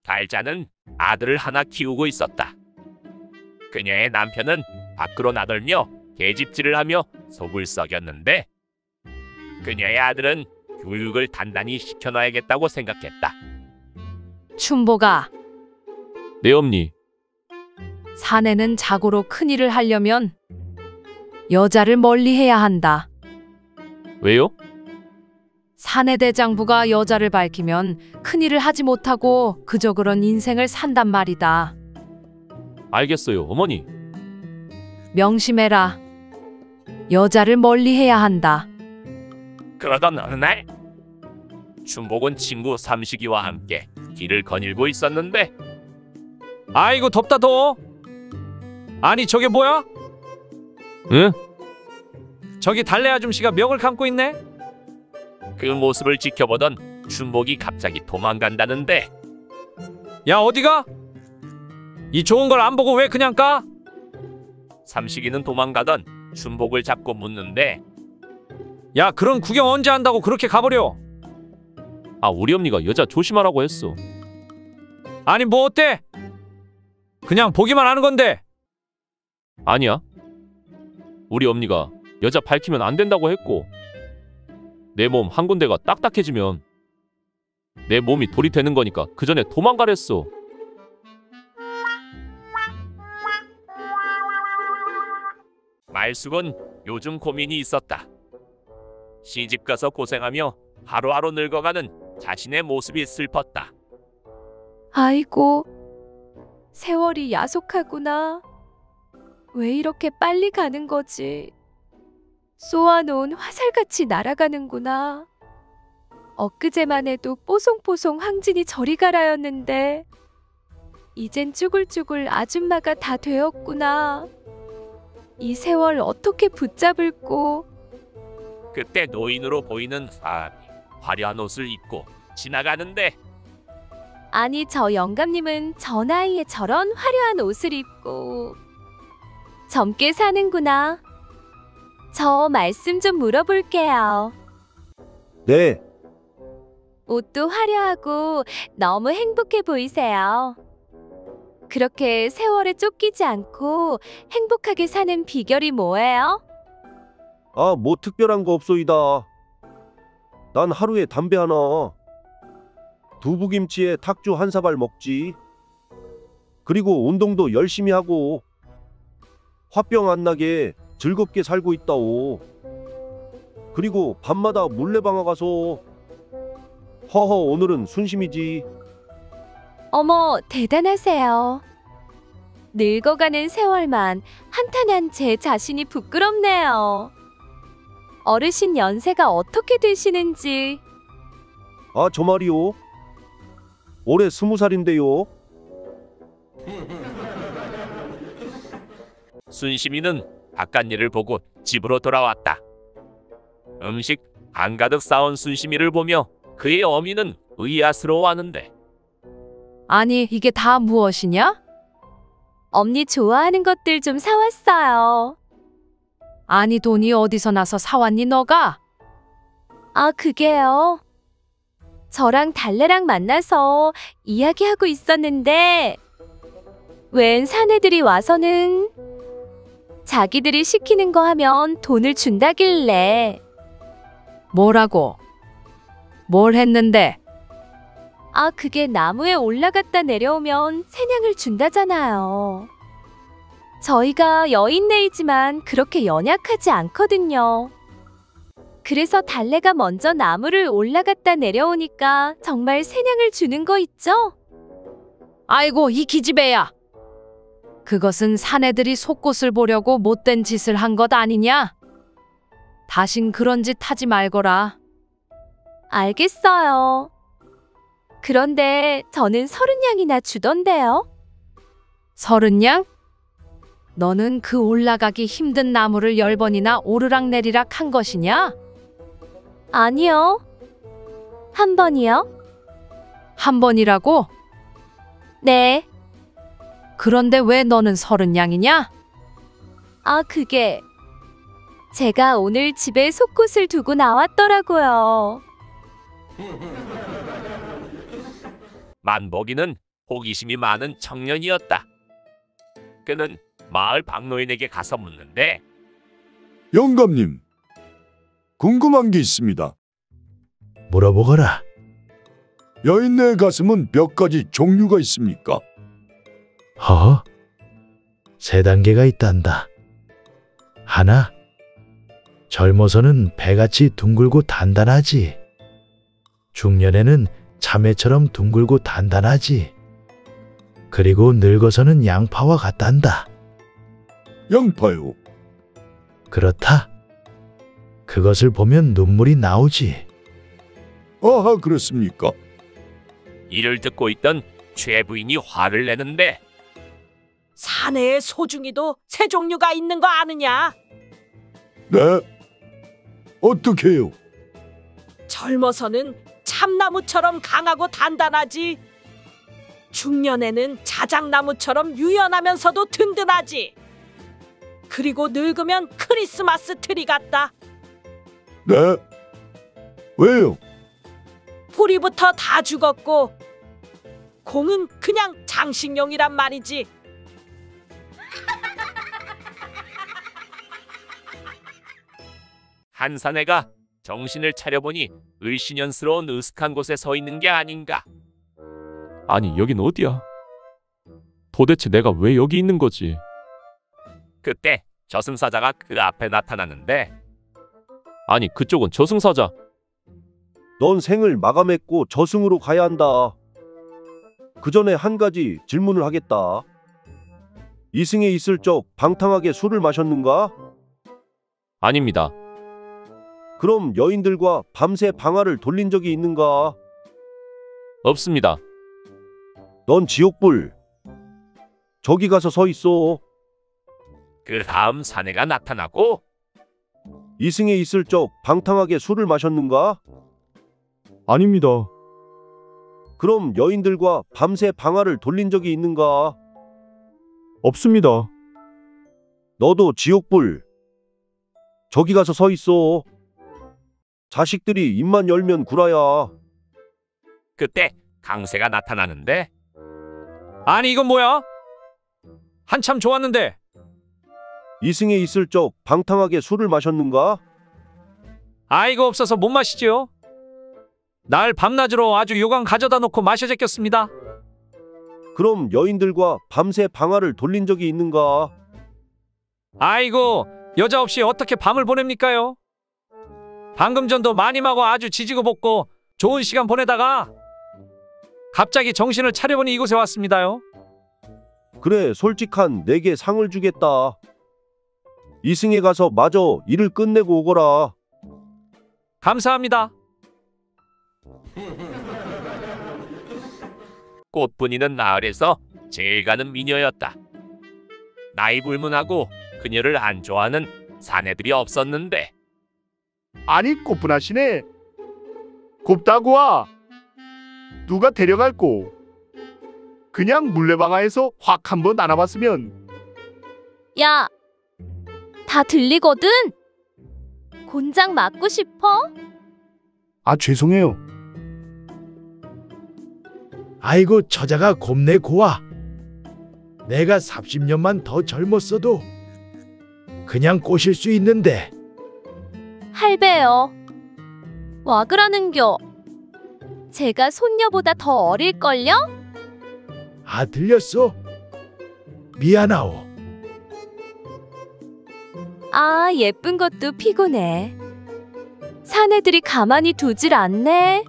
달자는 아들을 하나 키우고 있었다. 그녀의 남편은 밖으로 나돌며 계집질을 하며 속을 썩였는데 그녀의 아들은 교육을 단단히 시켜놔야겠다고 생각했다. 춘보가, 네 엄니. 사내는 자고로 큰일을 하려면 여자를 멀리해야 한다. 왜요? 사내 대장부가 여자를 밝히면 큰일을 하지 못하고 그저 그런 인생을 산단 말이다. 알겠어요, 어머니. 명심해라. 여자를 멀리해야 한다. 그러던 어느 날 춘복은 친구 삼식이와 함께 길을 거닐고 있었는데 아이고 덥다 더워. 아니 저게 뭐야? 응? 저기 달래 아줌씨가 멱을 감고 있네? 그 모습을 지켜보던 춘복이 갑자기 도망간다는데 야 어디가? 이 좋은 걸 안 보고 왜 그냥 가? 삼식이는 도망가던 춘복을 잡고 묻는데 야 그런 구경 언제 한다고 그렇게 가버려? 아 우리 엄니가 여자 조심하라고 했어. 아니 뭐 어때? 그냥 보기만 하는 건데. 아니야. 우리 엄니가 여자 밝히면 안 된다고 했고 내 몸 한 군데가 딱딱해지면 내 몸이 돌이 되는 거니까 그 전에 도망가랬어. 말숙은 요즘 고민이 있었다. 시집가서 고생하며 하루하루 늙어가는 자신의 모습이 슬펐다. 아이고, 세월이 야속하구나. 왜 이렇게 빨리 가는 거지? 쏘아놓은 화살같이 날아가는구나. 엊그제만 해도 뽀송뽀송 황진이 저리 가라였는데 이젠 쭈글쭈글 아줌마가 다 되었구나. 이 세월 어떻게 붙잡을꼬. 그때 노인으로 보이는 사람이 화려한 옷을 입고 지나가는데 아니 저 영감님은 저 나이에 저런 화려한 옷을 입고 젊게 사는구나. 저 말씀 좀 물어볼게요. 네, 옷도 화려하고 너무 행복해 보이세요. 그렇게 세월에 쫓기지 않고 행복하게 사는 비결이 뭐예요? 아, 뭐 특별한 거 없소이다. 난 하루에 담배 하나, 두부김치에 탁주 한 사발 먹지. 그리고 운동도 열심히 하고 화병 안 나게 즐겁게 살고 있다오. 그리고 밤마다 물레방아 가서 허허 오늘은 순심이지. 어머, 대단하세요. 늙어가는 세월만 한탄한 제 자신이 부끄럽네요. 어르신 연세가 어떻게 되시는지. 아, 저 말이요. 올해 20살인데요. 순심이는 바깥 일을 보고 집으로 돌아왔다. 음식 한가득 쌓은 순심이를 보며 그의 어미는 의아스러워하는데 아니 이게 다 무엇이냐? 엄니 좋아하는 것들 좀 사왔어요. 아니 돈이 어디서 나서 사왔니 너가? 아, 그게요. 저랑 달래랑 만나서 이야기하고 있었는데 웬 사내들이 와서는 자기들이 시키는 거 하면 돈을 준다길래. 뭐라고? 뭘 했는데? 아, 그게 나무에 올라갔다 내려오면 세냥을 준다잖아요. 저희가 여인네이지만 그렇게 연약하지 않거든요. 그래서 달래가 먼저 나무를 올라갔다 내려오니까 정말 세냥을 주는 거 있죠? 아이고 이 기집애야. 그것은 사내들이 속옷을 보려고 못된 짓을 한 것 아니냐? 다신 그런 짓 하지 말거라. 알겠어요. 그런데 저는 30냥이나 주던데요. 30냥? 너는 그 올라가기 힘든 나무를 10번이나 오르락내리락 한 것이냐? 아니요. 한 번이요? 한 번이라고? 네. 그런데 왜 너는 30냥이냐? 아, 그게 제가 오늘 집에 속옷을 두고 나왔더라고요. 만복이는 호기심이 많은 청년이었다. 그는 마을 박노인에게 가서 묻는데 영감님, 궁금한 게 있습니다. 물어보거라. 여인네 가슴은 몇 가지 종류가 있습니까? 허? 3단계가 있단다. 하나, 젊어서는 배같이 둥글고 단단하지. 중년에는 참외처럼 둥글고 단단하지. 그리고 늙어서는 양파와 같단다. 양파요. 그렇다. 그것을 보면 눈물이 나오지. 아하, 그렇습니까? 이를 듣고 있던 최 부인이 화를 내는데 사내의 소중이도 세 종류가 있는 거 아느냐? 네. 어떻게 해요? 젊어서는 참나무처럼 강하고 단단하지. 중년에는 자작나무처럼 유연하면서도 든든하지. 그리고 늙으면 크리스마스 트리 같다. 네. 왜요? 뿌리부터 다 죽었고 공은 그냥 장식용이란 말이지. 한 사내가 정신을 차려보니 을씨년스러운 으슥한 곳에 서 있는 게 아닌가. 아니, 여긴 어디야? 도대체 내가 왜 여기 있는 거지? 그때 저승사자가 그 앞에 나타나는데 아니, 그쪽은 저승사자. 넌 생을 마감했고 저승으로 가야 한다. 그 전에 한 가지 질문을 하겠다. 이승에 있을 적 방탕하게 술을 마셨는가? 아닙니다. 그럼 여인들과 밤새 방아를 돌린 적이 있는가? 없습니다. 넌 지옥불. 저기 가서 서 있어. 그 다음 사내가 나타나고 이승에 있을 적 방탕하게 술을 마셨는가? 아닙니다. 그럼 여인들과 밤새 방아를 돌린 적이 있는가? 없습니다. 너도 지옥불. 저기 가서 서 있어. 자식들이 입만 열면 구라야. 그때 강세가 나타나는데 아니, 이건 뭐야? 한참 좋았는데. 이승에 있을 적 방탕하게 술을 마셨는가? 아이가 없어서 못 마시지요. 날 밤낮으로 아주 요강 가져다 놓고 마셔 제꼈습니다. 그럼 여인들과 밤새 방아를 돌린 적이 있는가? 아이고, 여자 없이 어떻게 밤을 보냅니까요? 방금 전도 마님하고 아주 지지고 볶고 좋은 시간 보내다가 갑자기 정신을 차려보니 이곳에 왔습니다요. 그래, 솔직한 내게 상을 주겠다. 이승에 가서 마저 일을 끝내고 오거라. 감사합니다. 꽃분이는 마을에서 제일 가는 미녀였다. 나이 불문하고 그녀를 안 좋아하는 사내들이 없었는데 아니 꽃분하시네. 곱다고 와. 누가 데려갈꼬. 그냥 물레방아에서 확 한번 안아봤으면. 야, 다 들리거든? 곤장 맞고 싶어? 아 죄송해요. 아이고, 처자가 곱네 고와. 내가 30년만 더 젊었어도 그냥 꼬실 수 있는데. 할배요. 와 그러는겨. 제가 손녀보다 더 어릴걸요? 아, 들렸어? 미안하오. 아, 예쁜 것도 피곤해. 사내들이 가만히 두질 않네.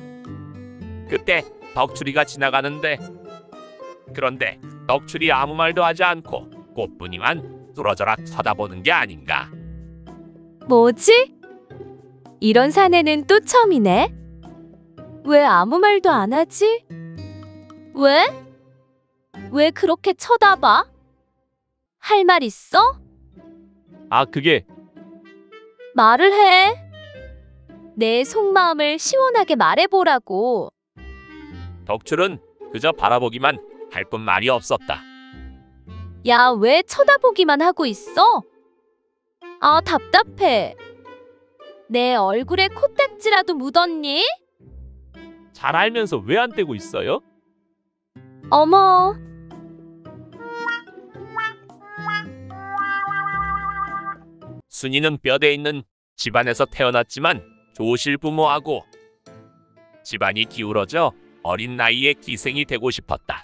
그때 덕출이가 지나가는데 그런데 덕출이 아무 말도 하지 않고 꽃분이만 뚫어져라 쳐다보는 게 아닌가. 뭐지? 이런 사내는 또 처음이네. 왜 아무 말도 안 하지? 왜? 왜 그렇게 쳐다봐? 할 말 있어? 아, 그게 말을 해. 내 속마음을 시원하게 말해보라고. 덕출은 그저 바라보기만 할 뿐 말이 없었다. 야, 왜 쳐다보기만 하고 있어? 아, 답답해. 내 얼굴에 코딱지라도 묻었니? 잘 알면서 왜 안 떼고 있어요? 어머, 순이는 뼈대 있는 집안에서 태어났지만 조실 부모하고 집안이 기울어져 어린 나이에 기생이 되고 싶었다.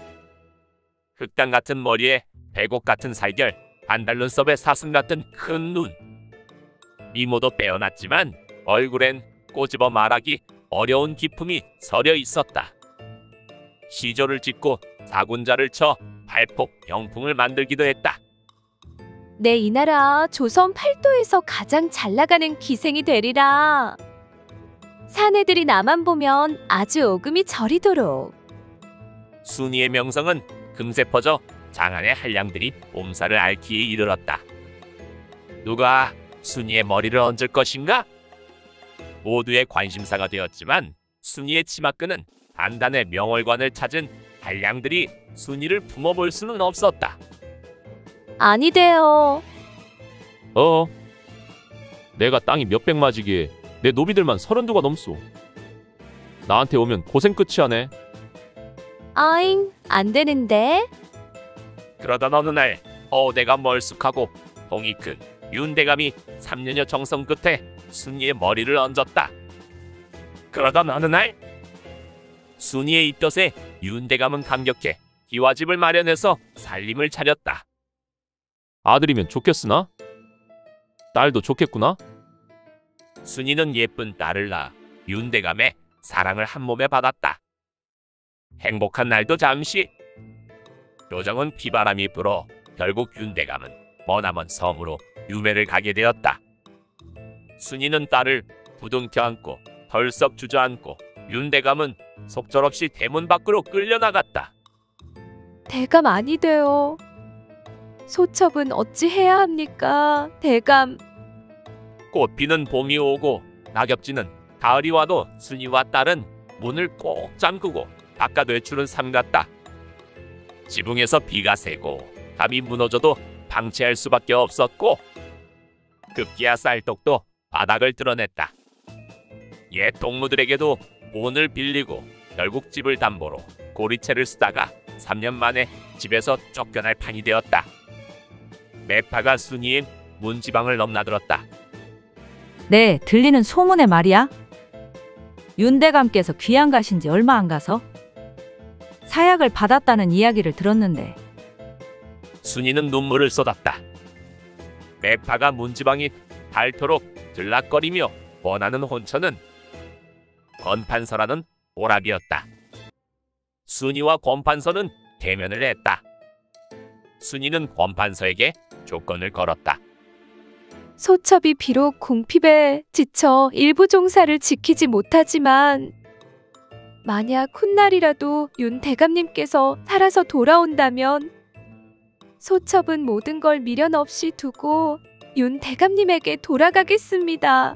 흑당 같은 머리에 백옥 같은 살결, 안달눈썹에 사슴 같은 큰 눈. 미모도 빼어났지만 얼굴엔 꼬집어 말하기 어려운 기품이 서려 있었다. 시조를 짓고 사군자를 쳐 발폭 병풍을 만들기도 했다. 내 이 나라 조선 팔도에서 가장 잘 나가는 기생이 되리라. 사내들이 나만 보면 아주 오금이 저리도록. 순이의 명성은 금세 퍼져 장안의 한량들이 몸살을 앓기에 이르렀다. 누가 순이의 머리를 얹을 것인가? 모두의 관심사가 되었지만 순이의 치마끈은 단단의 명월관을 찾은 한량들이 순이를 품어볼 수는 없었다. 아니대요. 내가 땅이 몇백 마지기에 내 노비들만 32가 넘소. 나한테 오면 고생 끝이 하네. 아잉, 안 되는데. 그러던 어느 날 허우대가 멀쑥하고 봉이 큰 윤대감이 3년여 정성 끝에 순이의 머리를 얹었다. 그러던 어느 날 순이의 입덧에 윤대감은 감격해 기와집을 마련해서 살림을 차렸다. 아들이면 좋겠으나? 딸도 좋겠구나? 순이는 예쁜 딸을 낳아 윤대감의 사랑을 한 몸에 받았다. 행복한 날도 잠시. 요정은 비바람이 불어 결국 윤대감은 머나먼 섬으로 유매를 가게 되었다. 순이는 딸을 부둥켜 안고 덜썩 주저앉고 윤대감은 속절없이 대문 밖으로 끌려나갔다. 대감 아니대요. 소첩은 어찌 해야 합니까? 대감. 꽃피는 봄이 오고 낙엽지는 가을이 와도 순이와 딸은 문을 꼭 잠그고 바깥 외출은 삼갔다. 지붕에서 비가 새고 담이 무너져도 방치할 수밖에 없었고 급기야 쌀떡도 바닥을 드러냈다. 옛 동무들에게도 돈을 빌리고 결국 집을 담보로 고리채를 쓰다가 3년 만에 집에서 쫓겨날 판이 되었다. 매파가 순이의 문지방을 넘나들었다. 네, 들리는 소문에 말이야. 윤대감께서 귀양 가신 지 얼마 안 가서 사약을 받았다는 이야기를 들었는데. 순이는 눈물을 쏟았다. 매파가 문지방이 닳도록 들락거리며 원하는 혼처는 권판서라는 오랍이었다. 순이와 권판서는 대면을 했다. 순이는 권판서에게 조건을 걸었다. 소첩이 비록 궁핍에 지쳐 일부 종사를 지키지 못하지만 만약 훗날이라도 윤 대감님께서 살아서 돌아온다면 소첩은 모든 걸 미련 없이 두고 윤 대감님에게 돌아가겠습니다.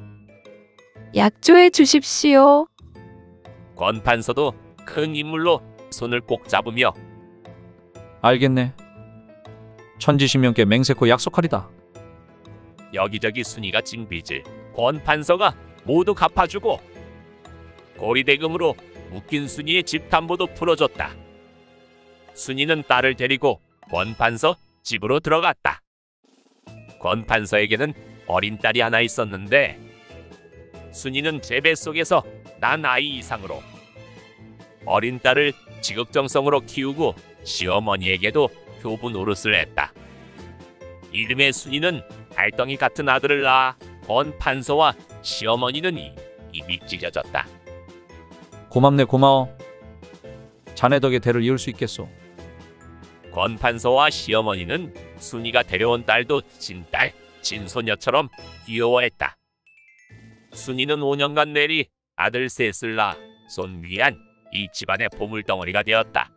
약조해 주십시오. 권판서도 큰 인물로 손을 꼭 잡으며 알겠네. 천지신명께 맹세코 약속하리다. 여기저기 순이가 진 빚을 권판서가 모두 갚아주고 고리대금으로 묶인 순이의 집 담보도 풀어줬다. 순이는 딸을 데리고 권판서 집으로 들어갔다. 권판서에게는 어린 딸이 하나 있었는데 순이는 제 뱃속에서 난 아이 이상으로 어린 딸을 지극정성으로 키우고 시어머니에게도 효부 노릇을 했다. 이듬해 순이는 달덩이 같은 아들을 낳아 권판서와 시어머니는 입이 찢어졌다. 고맙네, 고마워. 자네 덕에 대를 이을 수 있겠소. 권판서와 시어머니는 순이가 데려온 딸도 친딸, 친소녀처럼 귀여워했다. 순이는 5년간 내리 아들 셋을 낳아 손위한 이 집안의 보물덩어리가 되었다.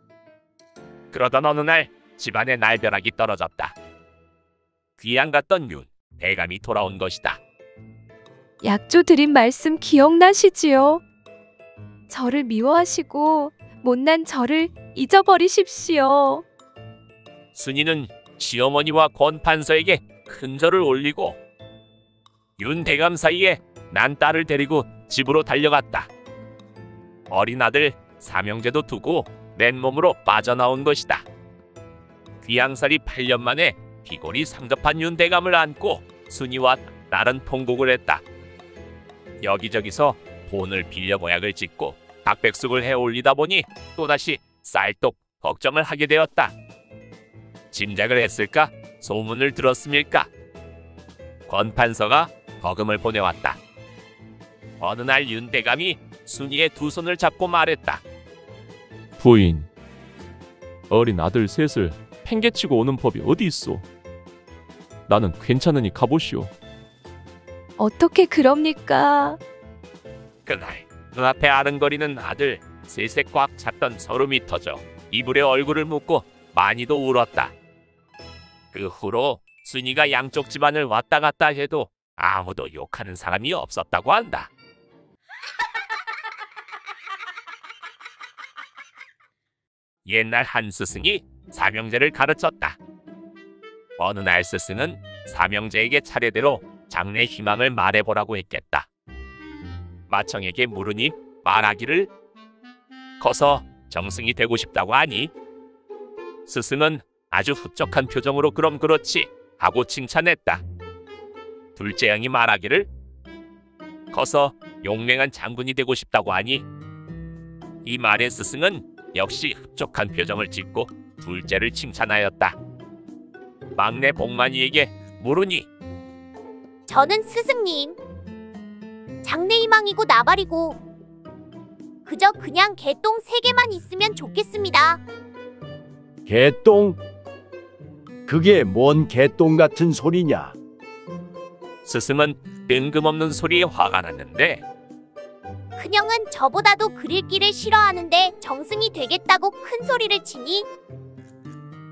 그러던 어느 날 집안에 날벼락이 떨어졌다. 귀양 갔던 윤 대감이 돌아온 것이다. 약조 드린 말씀 기억나시지요? 저를 미워하시고 못난 저를 잊어버리십시오. 순이는 시어머니와 권판서에게 큰 절을 올리고 윤 대감 사이에 난 딸을 데리고 집으로 달려갔다. 어린 아들 삼형제도 두고 맨몸으로 빠져나온 것이다. 귀양살이 8년 만에 비골이 상접한 윤대감을 안고 순이와 다른 통곡을 했다. 여기저기서 돈을 빌려 모약을 짓고 닭백숙을 해올리다 보니 또다시 쌀떡 걱정을 하게 되었다. 짐작을 했을까? 소문을 들었음일까? 권판서가 거금을 보내왔다. 어느 날 윤대감이 순이의 두 손을 잡고 말했다. 부인, 어린 아들 셋을 팽개치고 오는 법이 어디 있소? 나는 괜찮으니 가보시오. 어떻게 그럽니까? 그날 눈앞에 아른거리는 아들 셋에 꽉 찼던 서름이 터져 이불에 얼굴을 묻고 많이도 울었다. 그 후로 순이가 양쪽 집안을 왔다 갔다 해도 아무도 욕하는 사람이 없었다고 한다. 옛날 한 스승이 삼형제를 가르쳤다. 어느 날 스승은 삼형제에게 차례대로 장래 희망을 말해보라고 했겠다. 마청에게 물으니 말하기를 커서 정승이 되고 싶다고 하니 스승은 아주 흡족한 표정으로 그럼 그렇지 하고 칭찬했다. 둘째 형이 말하기를 커서 용맹한 장군이 되고 싶다고 하니 이 말에 스승은 역시 흡족한 표정을 짓고 둘째를 칭찬하였다. 막내 복만이에게 물으니 저는 스승님 장래희망이고 나발이고 그저 그냥 개똥 3개만 있으면 좋겠습니다. 개똥? 그게 뭔 개똥 같은 소리냐? 스승은 뜬금없는 소리에 화가 났는데 큰형은 저보다도 그릴기를 싫어하는데 정승이 되겠다고 큰 소리를 치니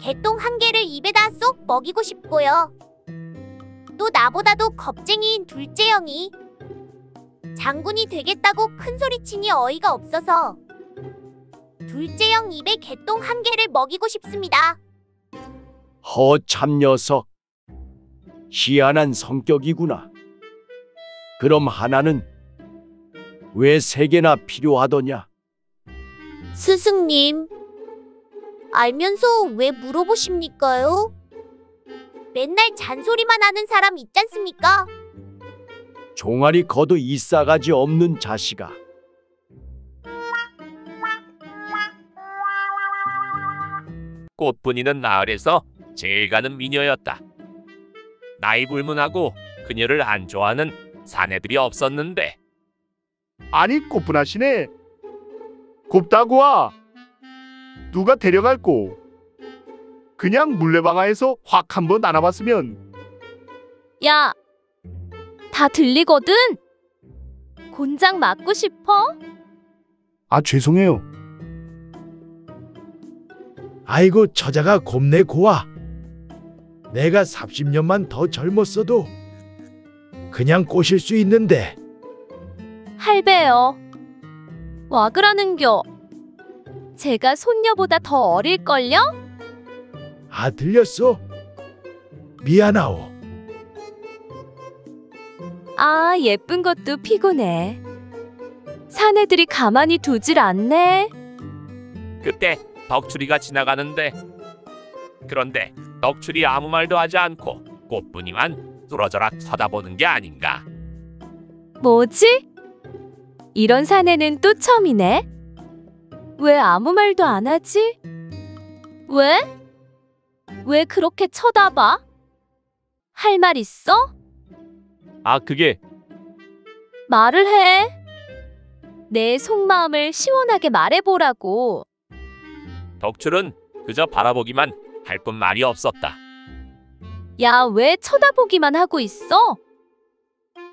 개똥 1개를 입에다 쏙 먹이고 싶고요. 또 나보다도 겁쟁이인 둘째 형이 장군이 되겠다고 큰 소리 치니 어이가 없어서 둘째 형 입에 개똥 1개를 먹이고 싶습니다. 허참 녀석. 희한한 성격이구나. 그럼 하나는 왜 3개나 필요하더냐? 스승님, 알면서 왜 물어보십니까요? 맨날 잔소리만 하는 사람 있잖습니까? 종아리 거도 이 싸가지 없는 자식아. 꽃분이는 나을에서 제일 가는 미녀였다. 나이 불문하고 그녀를 안 좋아하는 사내들이 없었는데 아니 꽃분하시네. 곱다고 와. 누가 데려갈꼬. 그냥 물레방아에서 확 한번 안아봤으면. 야, 다 들리거든? 곤장 맞고 싶어? 아, 죄송해요. 아이고 처자가 곱네 고와. 내가 30년만 더 젊었어도 그냥 꼬실 수 있는데. 할배요. 와 그러는겨. 제가 손녀보다 더 어릴걸요? 아, 들렸어? 미안하오. 아, 예쁜 것도 피곤해. 사내들이 가만히 두질 않네. 그때 덕출이가 지나가는데 그런데 덕출이 아무 말도 하지 않고 꽃분이만 뚫어져라 쳐다보는 게 아닌가. 뭐지? 이런 사내는 또 처음이네. 왜 아무 말도 안 하지? 왜? 왜 그렇게 쳐다봐? 할 말 있어? 아, 그게 말을 해. 내 속마음을 시원하게 말해보라고. 덕출은 그저 바라보기만 할 뿐 말이 없었다. 야, 왜 쳐다보기만 하고 있어?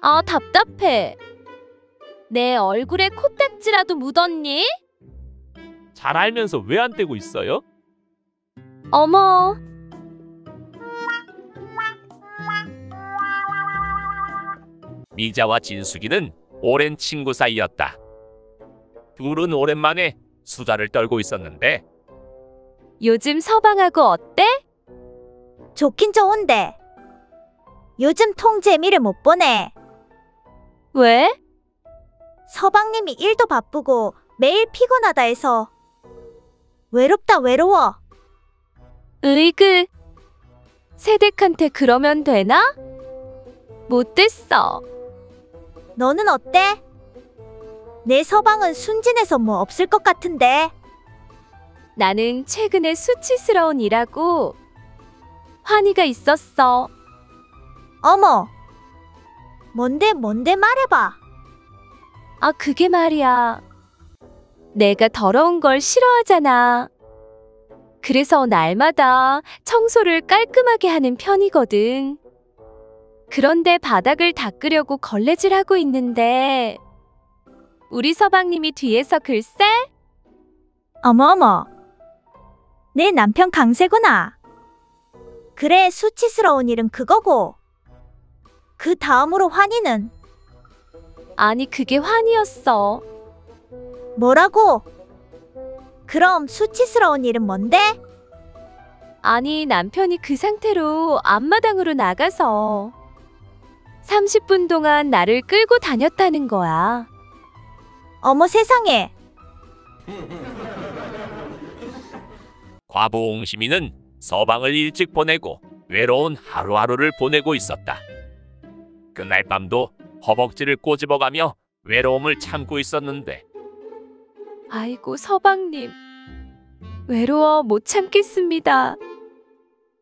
아, 답답해. 내 얼굴에 코딱지라도 묻었니? 잘 알면서 왜 안 떼고 있어요? 어머. 미자와 진숙이는 오랜 친구 사이였다. 둘은 오랜만에 수다를 떨고 있었는데 요즘 서방하고 어때? 좋긴 좋은데 요즘 통 재미를 못 보네. 왜? 서방님이 일도 바쁘고 매일 피곤하다 해서. 외롭다 외로워. 으이그. 세댁한테 그러면 되나? 못됐어. 너는 어때? 내 서방은 순진해서 뭐 없을 것 같은데. 나는 최근에 수치스러운 일하고 환희가 있었어. 어머. 뭔데 말해봐. 아, 그게 말이야. 내가 더러운 걸 싫어하잖아. 그래서 날마다 청소를 깔끔하게 하는 편이거든. 그런데 바닥을 닦으려고 걸레질하고 있는데 우리 서방님이 뒤에서 글쎄? 어머. 내 남편 강세구나. 그래, 수치스러운 일은 그거고. 그 다음으로 환희는? 아니, 그게 환희였어. 뭐라고? 그럼 수치스러운 일은 뭔데? 아니, 남편이 그 상태로 앞마당으로 나가서 30분 동안 나를 끌고 다녔다는 거야. 어머 세상에. 과부 옹심이는 서방을 일찍 보내고 외로운 하루하루를 보내고 있었다. 그날 밤도 허벅지를 꼬집어가며 외로움을 참고 있었는데 아이고, 서방님. 외로워 못 참겠습니다.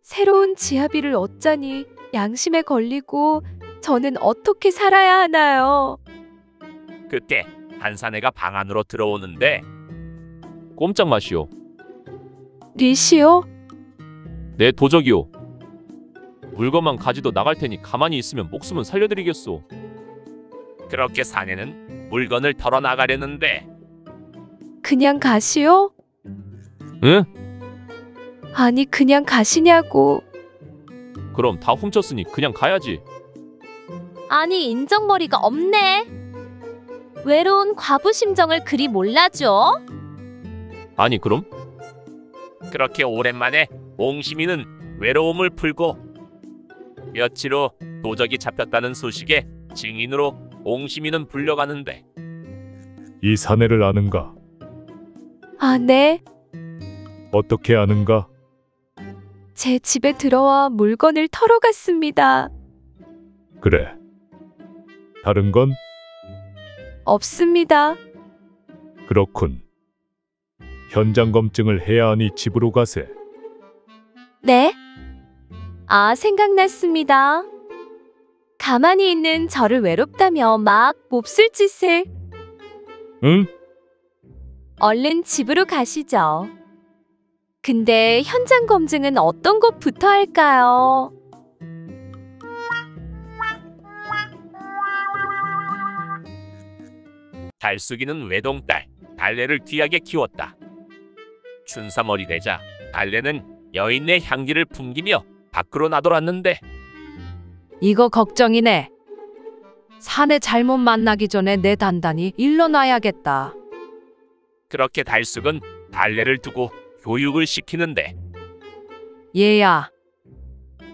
새로운 지아비를 얻자니 양심에 걸리고 저는 어떻게 살아야 하나요? 그때 한 사내가 방 안으로 들어오는데 꼼짝 마시오. 리시오? 내 도적이오. 물건만 가지도 나갈 테니 가만히 있으면 목숨은 살려드리겠소. 그렇게 사내는 물건을 털어 나가려는데 그냥 가시오? 응? 아니, 그냥 가시냐고. 그럼 다 훔쳤으니 그냥 가야지. 아니, 인정머리가 없네. 외로운 과부 심정을 그리 몰라줘? 아니 그럼? 그렇게 오랜만에 옹심이는 외로움을 풀고 며칠 후 도적이 잡혔다는 소식에 증인으로 옹심이는 불려가는데 이 사내를 아는가? 아, 네. 어떻게 아는가? 제 집에 들어와 물건을 털어갔습니다. 그래. 다른 건? 없습니다. 그렇군. 현장 검증을 해야 하니 집으로 가세. 네? 아, 생각났습니다. 가만히 있는 저를 외롭다며 막 몹쓸 짓을. 응? 얼른 집으로 가시죠. 근데 현장 검증은 어떤 곳부터 할까요? 달숙이는 외동딸 달래를 귀하게 키웠다. 춘삼월이 되자 달래는 여인의 향기를 풍기며 밖으로 나돌았는데 이거 걱정이네. 사내 잘못 만나기 전에 내 단단히 일러놔야겠다. 그렇게 달숙은 달래를 두고 교육을 시키는데 얘야,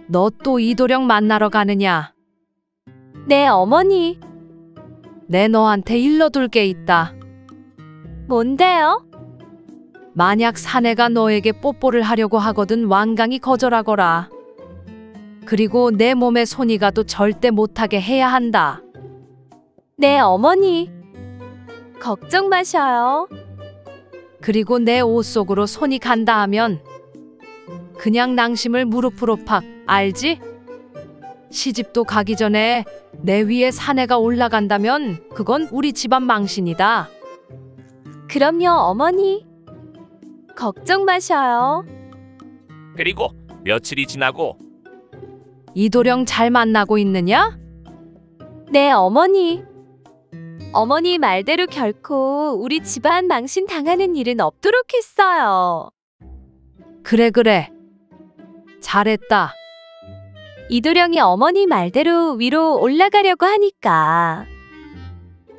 너 또 이도령 만나러 가느냐? 네, 어머니. 내 너한테 일러둘 게 있다. 뭔데요? 만약 사내가 너에게 뽀뽀를 하려고 하거든 완강히 거절하거라. 그리고 내 몸에 손이 가도 절대 못하게 해야 한다. 네, 어머니. 걱정 마셔요. 그리고 내 옷 속으로 손이 간다 하면 그냥 낭심을 무릎으로 팍, 알지? 시집도 가기 전에 내 위에 사내가 올라간다면 그건 우리 집안 망신이다. 그럼요, 어머니. 걱정 마셔요. 그리고 며칠이 지나고 이도령 잘 만나고 있느냐? 네, 어머니. 어머니 말대로 결코 우리 집안 망신 당하는 일은 없도록 했어요. 그래. 잘했다. 이도령이 어머니 말대로 위로 올라가려고 하니까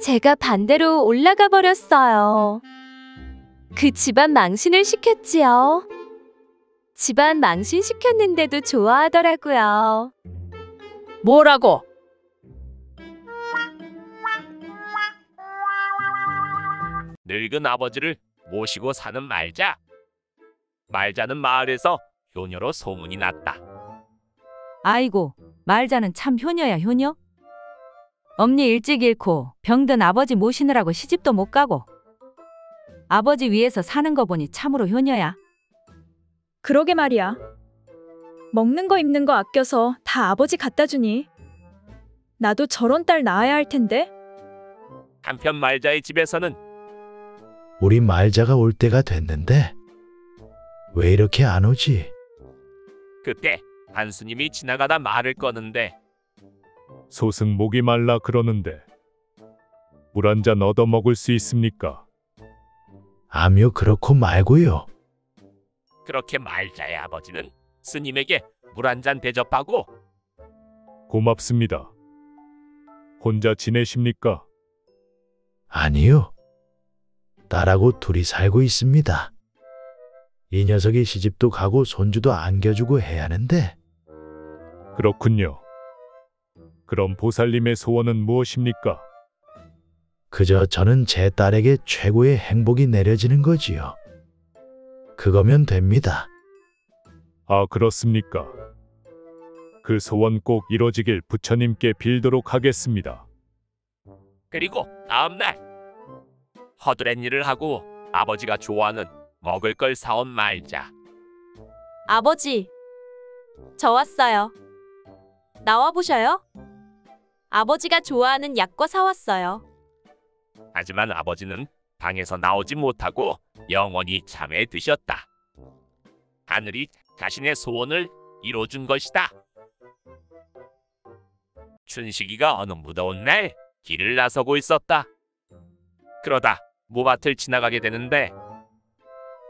제가 반대로 올라가 버렸어요. 그 집안 망신을 시켰지요. 집안 망신 시켰는데도 좋아하더라고요. 뭐라고? 늙은 아버지를 모시고 사는 말자 말자는 마을에서 효녀로 소문이 났다. 아이고, 말자는 참 효녀야 효녀. 엄니 일찍 잃고 병든 아버지 모시느라고 시집도 못 가고 아버지 위에서 사는 거 보니 참으로 효녀야. 그러게 말이야. 먹는 거 입는 거 아껴서 다 아버지 갖다 주니. 나도 저런 딸 낳아야 할 텐데. 한편 말자의 집에서는 우리 말자가 올 때가 됐는데 왜 이렇게 안 오지? 그때 한스님이 지나가다 말을 꺼는데 소승 목이 말라 그러는데 물 한 잔 얻어 먹을 수 있습니까? 아뮤 그렇고 말고요. 그렇게 말자의 아버지는 스님에게 물 한 잔 대접하고 고맙습니다. 혼자 지내십니까? 아니요. 딸하고 둘이 살고 있습니다. 이 녀석이 시집도 가고 손주도 안겨주고 해야 하는데. 그렇군요. 그럼 보살님의 소원은 무엇입니까? 그저 저는 제 딸에게 최고의 행복이 내려지는 거지요. 그거면 됩니다. 아, 그렇습니까? 그 소원 꼭 이뤄지길 부처님께 빌도록 하겠습니다. 그리고 다음날 허드렛 일을 하고 아버지가 좋아하는 먹을 걸 사온 말자. 아버지, 저 왔어요. 나와 보셔요. 아버지가 좋아하는 약과 사왔어요. 하지만 아버지는 방에서 나오지 못하고 영원히 잠에 드셨다. 하늘이 자신의 소원을 이뤄준 것이다. 춘식이가 어느 무더운 날 길을 나서고 있었다. 그러다 모밭을 지나가게 되는데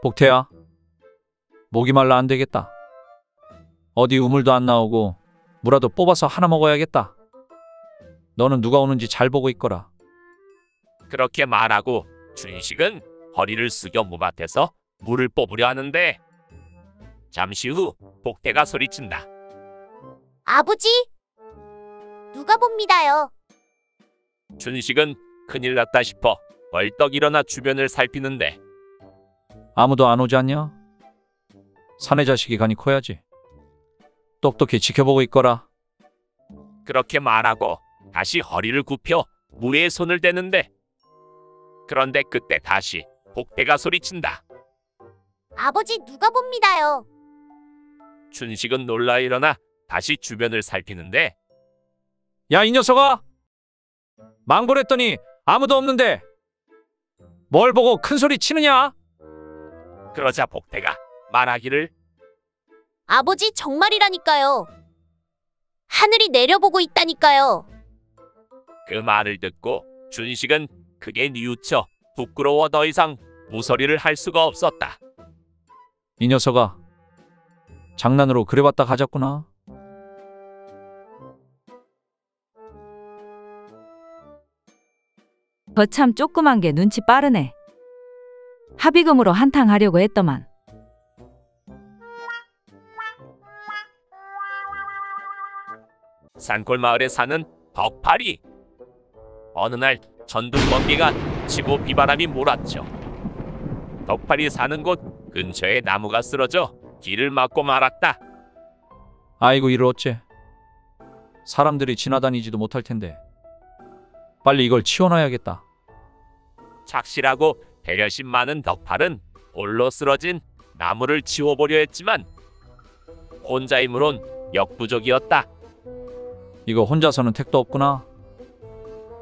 복태야, 목이 말라 안 되겠다. 어디 우물도 안 나오고 무라도 뽑아서 하나 먹어야겠다. 너는 누가 오는지 잘 보고 있거라. 그렇게 말하고 춘식은 허리를 숙여 모밭에서 물을 뽑으려 하는데 잠시 후 복태가 소리친다. 아버지! 누가 봅니다요? 춘식은 큰일 났다 싶어 벌떡 일어나 주변을 살피는데 아무도 안 오지 않냐? 사내 자식이 가니 커야지. 똑똑히 지켜보고 있거라. 그렇게 말하고 다시 허리를 굽혀 물에 손을 대는데 그런데 그때 다시 복태가 소리친다. 아버지 누가 봅니다요? 춘식은 놀라 일어나 다시 주변을 살피는데 야, 이 녀석아! 망보랬더니 아무도 없는데 뭘 보고 큰 소리 치느냐? 그러자 복태가 말하기를 아버지 정말이라니까요. 하늘이 내려보고 있다니까요. 그 말을 듣고 춘식은 크게 뉘우쳐 부끄러워 더 이상 무소리를 할 수가 없었다. 이 녀석아, 장난으로 그래봤다 가졌구나. 거참 조그만 게 눈치 빠르네. 합의금으로 한탕 하려고 했더만. 산골 마을에 사는 덕팔이. 어느 날 전등 번개가 치고 비바람이 몰았죠. 덕팔이 사는 곳 근처에 나무가 쓰러져 길을 막고 말았다. 아이고, 이를 어째. 사람들이 지나다니지도 못할 텐데. 빨리 이걸 치워놔야겠다. 착실하고 배려심 많은 덕팔은 홀로 쓰러진 나무를 치워보려 했지만 혼자이므론 역부족이었다. 이거 혼자서는 택도 없구나.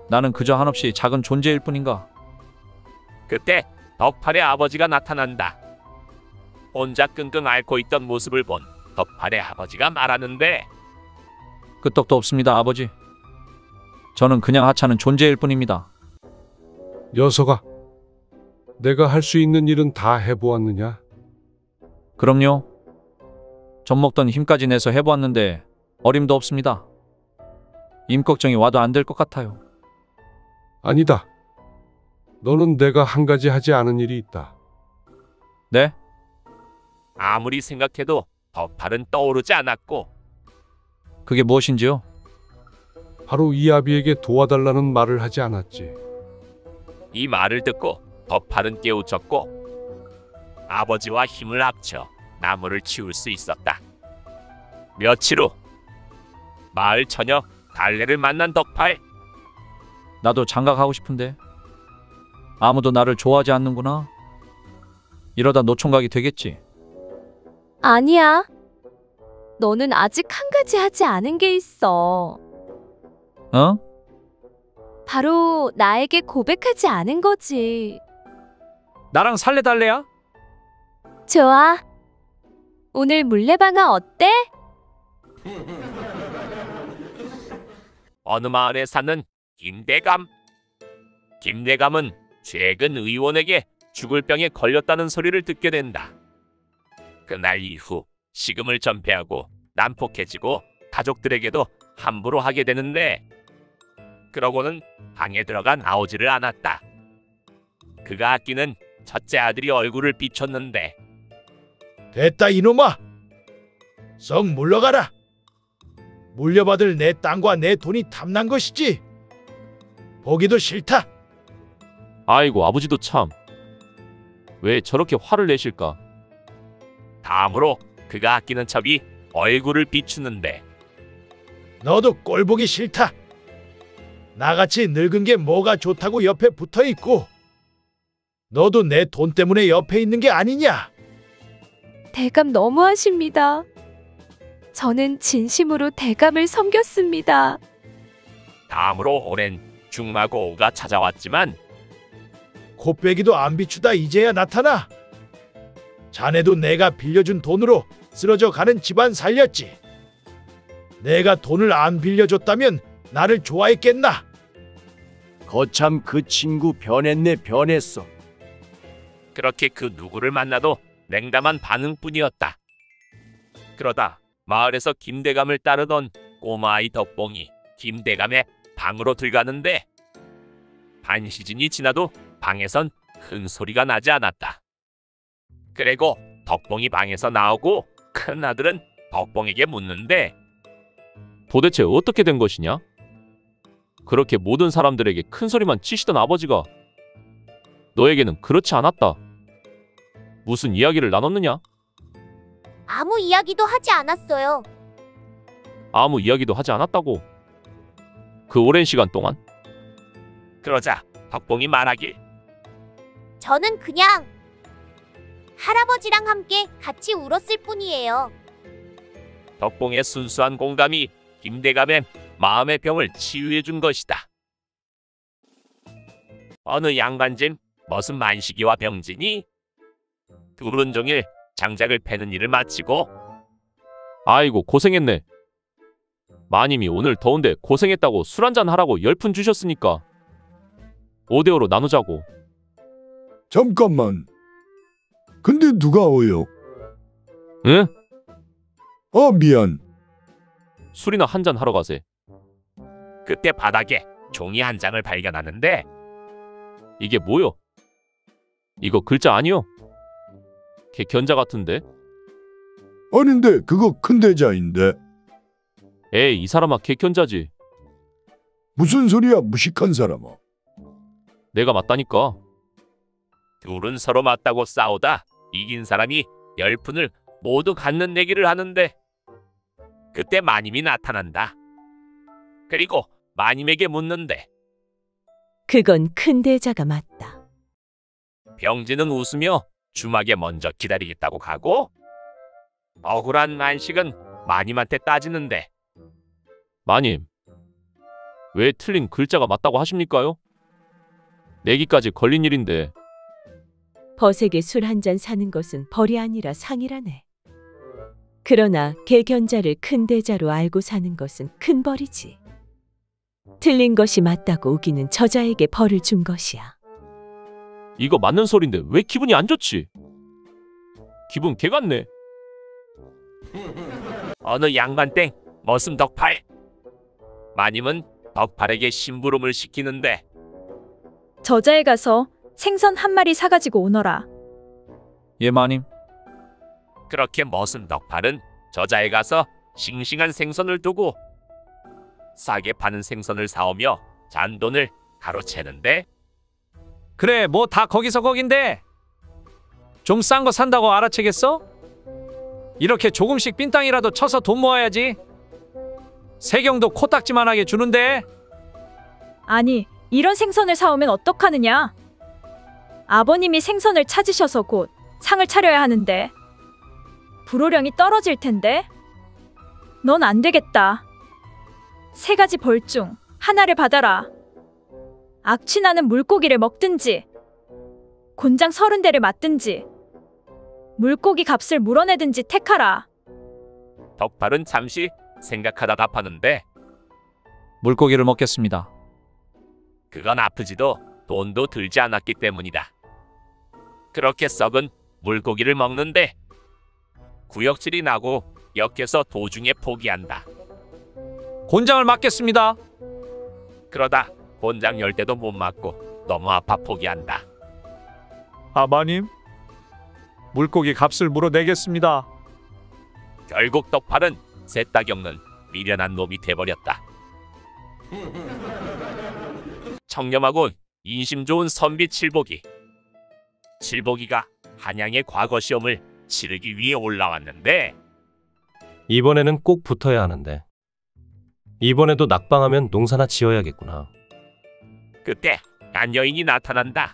나는 그저 한없이 작은 존재일 뿐인가. 그때 덕팔의 아버지가 나타난다. 혼자 끙끙 앓고 있던 모습을 본 덕팔의 아버지가 말하는데 끄떡도 없습니다, 아버지. 저는 그냥 하찮은 존재일 뿐입니다. 녀석아, 내가 할 수 있는 일은 다 해보았느냐? 그럼요. 젖먹던 힘까지 내서 해보았는데 어림도 없습니다. 임꺽정이 와도 안 될 것 같아요. 아니다. 너는 내가 한 가지 하지 않은 일이 있다. 네? 아무리 생각해도 덕팔은 떠오르지 않았고 그게 무엇인지요? 바로 이 아비에게 도와달라는 말을 하지 않았지. 이 말을 듣고 덕팔은 깨우쳤고 아버지와 힘을 합쳐 나무를 치울 수 있었다. 며칠 후 마을 처녀 달래를 만난 덕팔. 나도 장가가고 싶은데 아무도 나를 좋아하지 않는구나. 이러다 노총각이 되겠지. 아니야. 너는 아직 한 가지 하지 않은 게 있어. 어? 바로 나에게 고백하지 않은 거지. 나랑 살래 달래야? 좋아. 오늘 물레방아 어때? 어느 마을에 사는 김대감. 김대감은 최근 의원에게 죽을 병에 걸렸다는 소리를 듣게 된다. 그날 이후 식음을 전폐하고 난폭해지고 가족들에게도 함부로 하게 되는데, 그러고는 방에 들어간 나오지를 않았다. 그가 아끼는 첫째 아들이 얼굴을 비췄는데, 됐다 이놈아. 썩 물러가라. 물려받을 내 땅과 내 돈이 탐난 것이지. 보기도 싫다. 아이고 아버지도 참. 왜 저렇게 화를 내실까? 다음으로 그가 아끼는 첩이 얼굴을 비추는데, 너도 꼴 보기 싫다. 나같이 늙은 게 뭐가 좋다고 옆에 붙어 있고, 너도 내 돈 때문에 옆에 있는 게 아니냐? 대감 너무하십니다. 저는 진심으로 대감을 섬겼습니다. 다음으로 오랜 중마고우가 찾아왔지만 코빼기도 안 비추다 이제야 나타나. 자네도 내가 빌려준 돈으로 쓰러져 가는 집안 살렸지. 내가 돈을 안 빌려줬다면 나를 좋아했겠나? 거참 그 친구 변했네 변했어. 그렇게 그 누구를 만나도 냉담한 반응뿐이었다. 그러다 마을에서 김대감을 따르던 꼬마아이 덕봉이 김대감의 방으로 들어가는데, 반시즌이 지나도 방에선 큰 소리가 나지 않았다. 그리고 덕봉이 방에서 나오고 큰아들은 덕봉에게 묻는데, 도대체 어떻게 된 것이냐? 그렇게 모든 사람들에게 큰 소리만 치시던 아버지가 너에게는 그렇지 않았다. 무슨 이야기를 나눴느냐? 아무 이야기도 하지 않았어요. 아무 이야기도 하지 않았다고? 그 오랜 시간 동안? 그러자 덕봉이 말하길, 저는 그냥 할아버지랑 함께 같이 울었을 뿐이에요. 덕봉의 순수한 공감이 김대감의 마음의 병을 치유해 준 것이다. 어느 양반집 머슴 만식이와 병진이 둘은 종일 장작을 패는 일을 마치고, 아이고 고생했네. 마님이 오늘 더운데 고생했다고 술 한잔 하라고 10푼 주셨으니까 5대5로 나누자고. 잠깐만. 근데 누가 어요? 응? 미안. 술이나 한잔 하러 가세. 그때 바닥에 종이 한 장을 발견하는데, 이게 뭐요? 이거 글자 아니요? 걔 견자 같은데? 아닌데 그거 큰 대자인데. 에이 이 사람아 걔 견자지. 무슨 소리야 무식한 사람아. 내가 맞다니까. 둘은 서로 맞다고 싸우다 이긴 사람이 10푼을 모두 갖는 내기를 하는데, 그때 마님이 나타난다. 그리고 마님에게 묻는데, 그건 큰 대자가 맞다. 병진은 웃으며 주막에 먼저 기다리겠다고 가고, 억울한 만식은 마님한테 따지는데, 마님, 왜 틀린 글자가 맞다고 하십니까요? 내기까지 걸린 일인데. 벗에게 술 한 잔 사는 것은 벌이 아니라 상이라네. 그러나 개견자를 큰 대자로 알고 사는 것은 큰 벌이지. 틀린 것이 맞다고 우기는 저자에게 벌을 준 것이야. 이거 맞는 소린데 왜 기분이 안 좋지? 기분 개같네. 어느 양반땡 머슴 덕팔. 마님은 덕팔에게 심부름을 시키는데, 저자에 가서 생선 한 마리 사가지고 오너라. 예 마님. 그렇게 머슴 덕팔은 저자에 가서 싱싱한 생선을 두고 싸게 파는 생선을 사오며 잔돈을 가로채는데, 그래 뭐 다 거기서 거긴데 좀 싼 거 산다고 알아채겠어? 이렇게 조금씩 빈땅이라도 쳐서 돈 모아야지. 세경도 코딱지만하게 주는데. 아니, 이런 생선을 사오면 어떡하느냐? 아버님이 생선을 찾으셔서 곧 상을 차려야 하는데 불호령이 떨어질 텐데. 넌 안 되겠다. 3가지 벌 중 하나를 받아라. 악취나는 물고기를 먹든지 곤장 30대를 맞든지 물고기 값을 물어내든지 택하라. 덕팔은 잠시 생각하다 답하는데 물고기를 먹겠습니다. 그건 아프지도 돈도 들지 않았기 때문이다. 그렇게 썩은 물고기를 먹는데 구역질이 나고 역에서 도중에 포기한다. 곤장을 맞겠습니다. 그러다 곤장 10대도 못 맞고 너무 아파 포기한다. 아버님, 물고기 값을 물어내겠습니다. 결국 덕팔은 셋다 겪는 미련한 놈이 돼버렸다. 청렴하고 인심 좋은 선비 칠복이. 칠복이가 한양의 과거 시험을 치르기 위해 올라왔는데 이번에는 꼭 붙어야 하는데 이번에도 낙방하면 농사나 지어야겠구나. 그때 한 여인이 나타난다.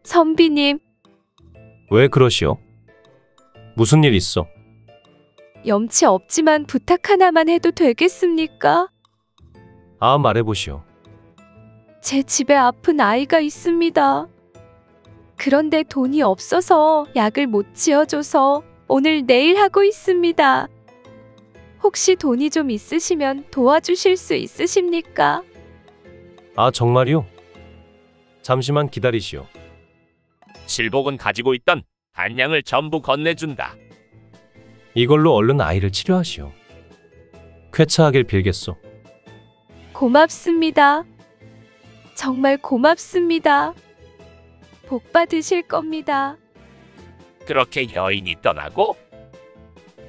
선비님, 왜 그러시오? 무슨 일 있어? 염치 없지만 부탁 하나만 해도 되겠습니까? 아, 말해보시오. 제 집에 아픈 아이가 있습니다. 그런데 돈이 없어서 약을 못 지어줘서 오늘 내일 하고 있습니다. 혹시 돈이 좀 있으시면 도와주실 수 있으십니까? 아, 정말이오? 잠시만 기다리시오. 칠복은 가지고 있던 한량을 전부 건네준다. 이걸로 얼른 아이를 치료하시오. 쾌차하길 빌겠소. 고맙습니다. 정말 고맙습니다. 복 받으실 겁니다. 그렇게 여인이 떠나고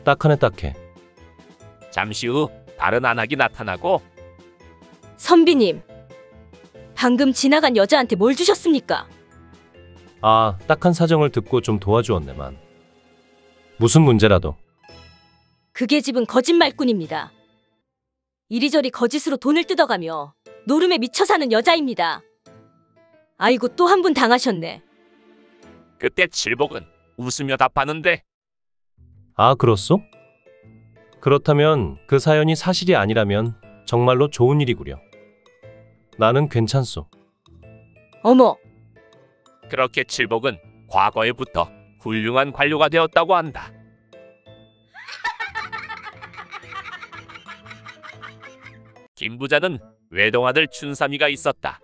딱하네 딱해. 잠시 후 다른 안악이 나타나고 선비님, 방금 지나간 여자한테 뭘 주셨습니까? 아, 딱한 사정을 듣고 좀 도와주었네만. 무슨 문제라도. 그게 집은 거짓말꾼입니다. 이리저리 거짓으로 돈을 뜯어가며 노름에 미쳐 사는 여자입니다. 아이고, 또 한 분 당하셨네. 그때 칠복은 웃으며 답하는데 아, 그렇소? 그렇다면 그 사연이 사실이 아니라면 정말로 좋은 일이구려. 나는 괜찮소. 어머, 그렇게 칠복은 과거에부터 훌륭한 관료가 되었다고 한다. 김 부자는 외동아들 춘삼이가 있었다.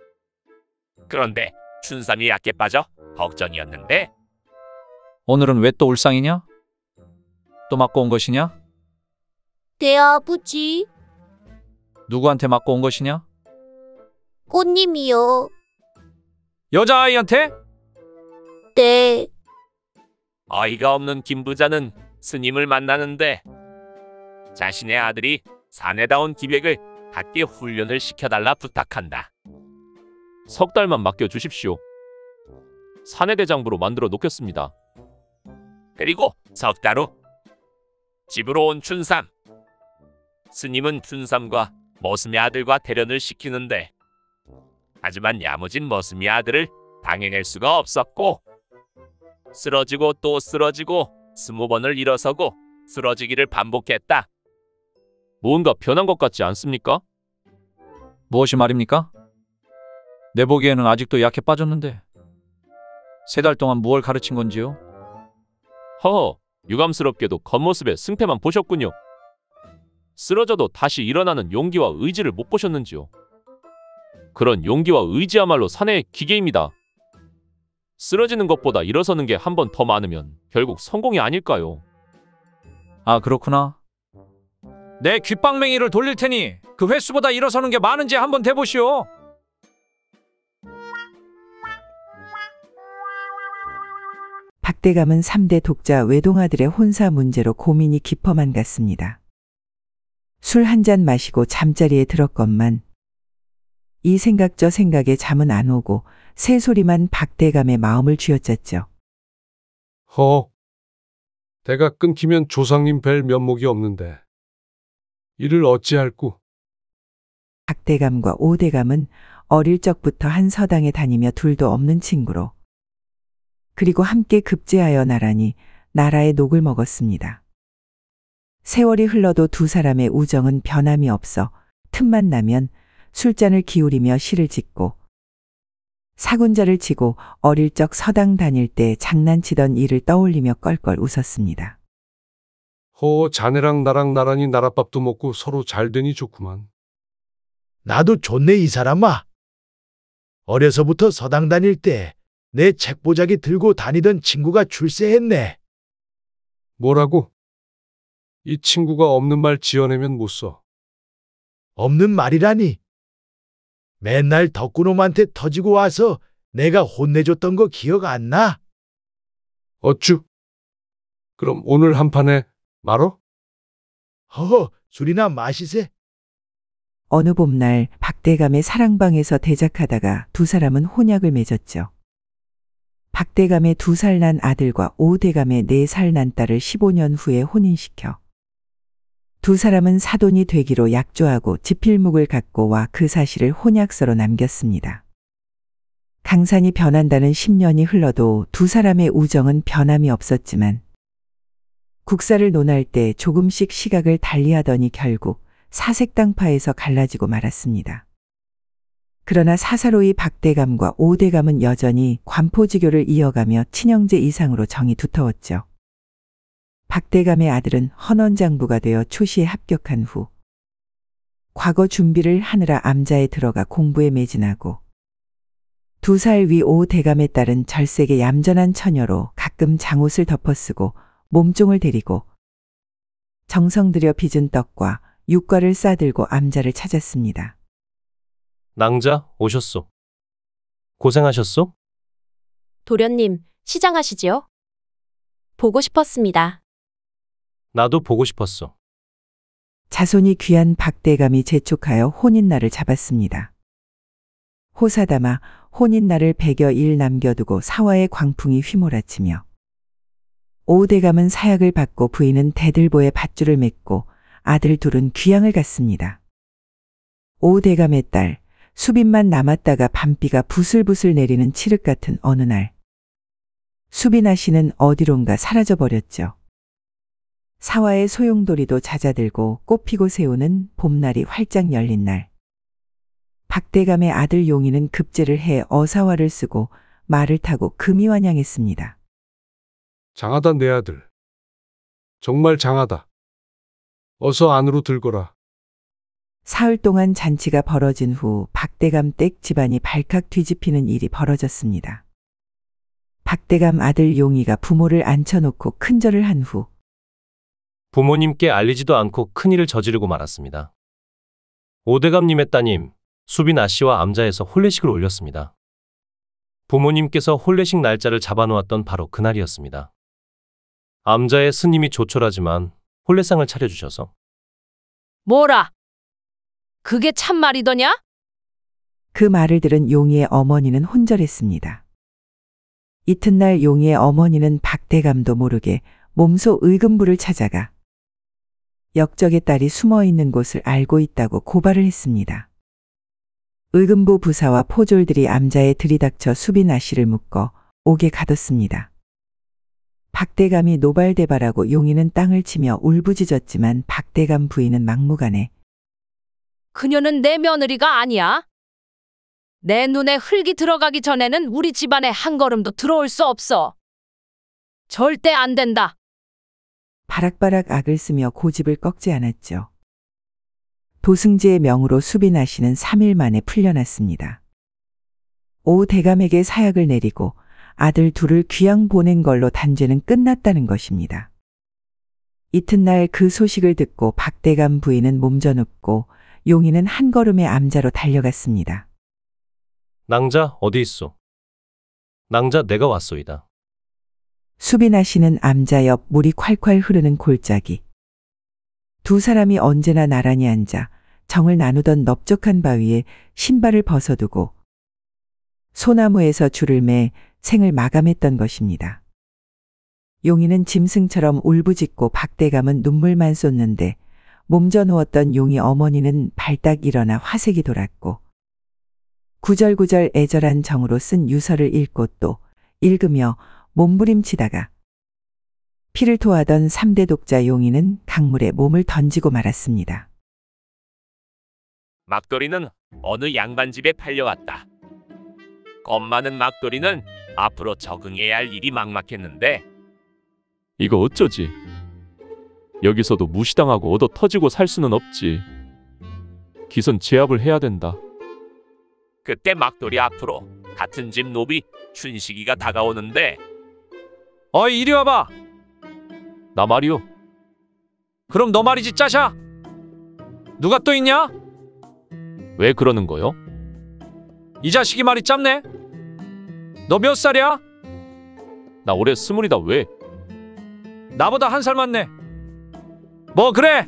그런데 춘삼이 약해 빠져 걱정이었는데 오늘은 왜 또 울상이냐? 또 맞고 온 것이냐? 네, 아버지. 누구한테 맞고 온 것이냐? 꽃님이요. 여자아이한테? 네. 어이가 없는 김 부자는 스님을 만나는데 자신의 아들이 사내다운 기백을 갖게 훈련을 시켜달라 부탁한다. 석 달만 맡겨주십시오. 사내대장부로 만들어 놓겠습니다. 그리고 석 달 후 집으로 온 춘삼. 스님은 춘삼과 머슴의 아들과 대련을 시키는데 하지만 야무진 머슴의 아들을 당해낼 수가 없었고 쓰러지고 또 쓰러지고 20번을 일어서고 쓰러지기를 반복했다. 뭔가 변한 것 같지 않습니까? 무엇이 말입니까? 내 보기에는 아직도 약해 빠졌는데 3달 동안 무얼 가르친 건지요? 허허, 유감스럽게도 겉모습의 승패만 보셨군요. 쓰러져도 다시 일어나는 용기와 의지를 못 보셨는지요? 그런 용기와 의지야말로 사내의 기계입니다. 쓰러지는 것보다 일어서는 게 한 번 더 많으면 결국 성공이 아닐까요? 아, 그렇구나. 내 귓방맹이를 돌릴 테니 그 횟수보다 일어서는 게 많은지 한번 대보시오. 박대감은 3대 독자 외동아들의 혼사 문제로 고민이 깊어만 갔습니다. 술 한 잔 마시고 잠자리에 들었건만 이 생각 저 생각에 잠은 안 오고 새소리만 박대감의 마음을 쥐어짰죠. 대가 끊기면 조상님 뵐 면목이 없는데 이를 어찌할꼬. 박대감과 오대감은 어릴 적부터 한 서당에 다니며 둘도 없는 친구로 그리고 함께 급제하여 나란히 나라의 녹을 먹었습니다. 세월이 흘러도 두 사람의 우정은 변함이 없어 틈만 나면 술잔을 기울이며 시를 짓고 사군자를 치고 어릴 적 서당 다닐 때 장난치던 일을 떠올리며 껄껄 웃었습니다. 자네랑 나랑 나란히 나랏밥도 먹고 서로 잘 되니 좋구만. 나도 좋네 이 사람아. 어려서부터 서당 다닐 때 내 책보자기 들고 다니던 친구가 출세했네. 뭐라고? 이 친구가 없는 말 지어내면 못 써. 없는 말이라니. 맨날 덕구놈한테 터지고 와서 내가 혼내줬던 거 기억 안 나? 어쭈? 그럼 오늘 한 판에 말어? 술이나 마시세. 어느 봄날 박대감의 사랑방에서 대작하다가 두 사람은 혼약을 맺었죠. 박대감의 2살 난 아들과 오대감의 4살 난 딸을 15년 후에 혼인시켜 두 사람은 사돈이 되기로 약조하고 지필묵을 갖고 와 그 사실을 혼약서로 남겼습니다. 강산이 변한다는 10년이 흘러도 두 사람의 우정은 변함이 없었지만 국사를 논할 때 조금씩 시각을 달리하더니 결국 사색당파에서 갈라지고 말았습니다. 그러나 사사로이 박대감과 오대감은 여전히 관포지교를 이어가며 친형제 이상으로 정이 두터웠죠. 박대감의 아들은 헌원장부가 되어 초시에 합격한 후 과거 준비를 하느라 암자에 들어가 공부에 매진하고 2살 위 오대감의 딸은 절세게 얌전한 처녀로 가끔 장옷을 덮어쓰고 몸종을 데리고 정성 들여 빚은 떡과 육과를 싸들고 암자를 찾았습니다. 낭자 오셨소. 고생하셨소? 도련님, 시장하시지요? 보고 싶었습니다. 나도 보고 싶었소. 자손이 귀한 박대감이 재촉하여 혼인날을 잡았습니다. 호사다마 혼인날을 100여일 남겨두고 사화의 광풍이 휘몰아치며 오대감은 사약을 받고 부인은 대들보에 밧줄을 맺고 아들 둘은 귀양을 갔습니다. 오대감의 딸 수빈만 남았다가 밤비가 부슬부슬 내리는 칠흑 같은 어느 날 수빈아 씨는 어디론가 사라져 버렸죠. 사화의 소용돌이도 잦아들고 꽃피고 새우는 봄날이 활짝 열린 날 박대감의 아들 용이는 급제를 해 어사화를 쓰고 말을 타고 금이환양했습니다. 장하다 내 아들. 정말 장하다. 어서 안으로 들거라. 사흘 동안 잔치가 벌어진 후 박대감 댁 집안이 발칵 뒤집히는 일이 벌어졌습니다. 박대감 아들 용이가 부모를 앉혀놓고 큰절을 한 후 부모님께 알리지도 않고 큰일을 저지르고 말았습니다. 오대감님의 따님 수빈아 씨와 암자에서 혼례식을 올렸습니다. 부모님께서 혼례식 날짜를 잡아놓았던 바로 그날이었습니다. 암자의 스님이 조촐하지만 혼례상을 차려주셔서 뭐라? 그게 참말이더냐? 그 말을 들은 용이의 어머니는 혼절했습니다. 이튿날 용이의 어머니는 박대감도 모르게 몸소 의금부를 찾아가 역적의 딸이 숨어있는 곳을 알고 있다고 고발을 했습니다. 의금부 부사와 포졸들이 암자에 들이닥쳐 수빈아 씨를 묶어 옥에 가뒀습니다. 박대감이 노발대발하고 용이는 땅을 치며 울부짖었지만 박대감 부인은 막무가내 그녀는 내 며느리가 아니야. 내 눈에 흙이 들어가기 전에는 우리 집안에 한 걸음도 들어올 수 없어. 절대 안 된다. 바락바락 악을 쓰며 고집을 꺾지 않았죠. 도승지의 명으로 수빈아 씨는 3일 만에 풀려났습니다. 오 대감에게 사약을 내리고 아들 둘을 귀양 보낸 걸로 단죄는 끝났다는 것입니다. 이튿날 그 소식을 듣고 박대감 부인은 몸져눕고 용이는 한 걸음에 암자로 달려갔습니다. 낭자 어디 있소? 낭자 내가 왔소이다. 수빈아 씨는 암자 옆 물이 콸콸 흐르는 골짜기. 두 사람이 언제나 나란히 앉아 정을 나누던 넓적한 바위에 신발을 벗어두고 소나무에서 줄을 매 생을 마감했던 것입니다. 용인은 짐승처럼 울부짖고 박대감은 눈물만 쏟는데 몸져 누웠던 용이 어머니는 발딱 일어나 화색이 돌았고 구절구절 애절한 정으로 쓴 유서를 읽고 또 읽으며 몸부림치다가 피를 토하던 3대 독자 용인은 강물에 몸을 던지고 말았습니다. 막돌이는 어느 양반 집에 팔려왔다. 겁 많은 막돌이는 앞으로 적응해야 할 일이 막막했는데 이거 어쩌지? 여기서도 무시당하고 얻어 터지고 살 수는 없지. 기선 제압을 해야 된다. 그때 막돌이 앞으로 같은 집 노비 춘식이가 다가오는데 어이 이리 와봐. 나 말이오. 그럼 너 말이지 짜샤. 누가 또 있냐? 왜 그러는 거요? 이 자식이 말이 짧네. 너 몇 살이야? 나 올해 20이다. 왜? 나보다 1살 많네. 뭐 그래?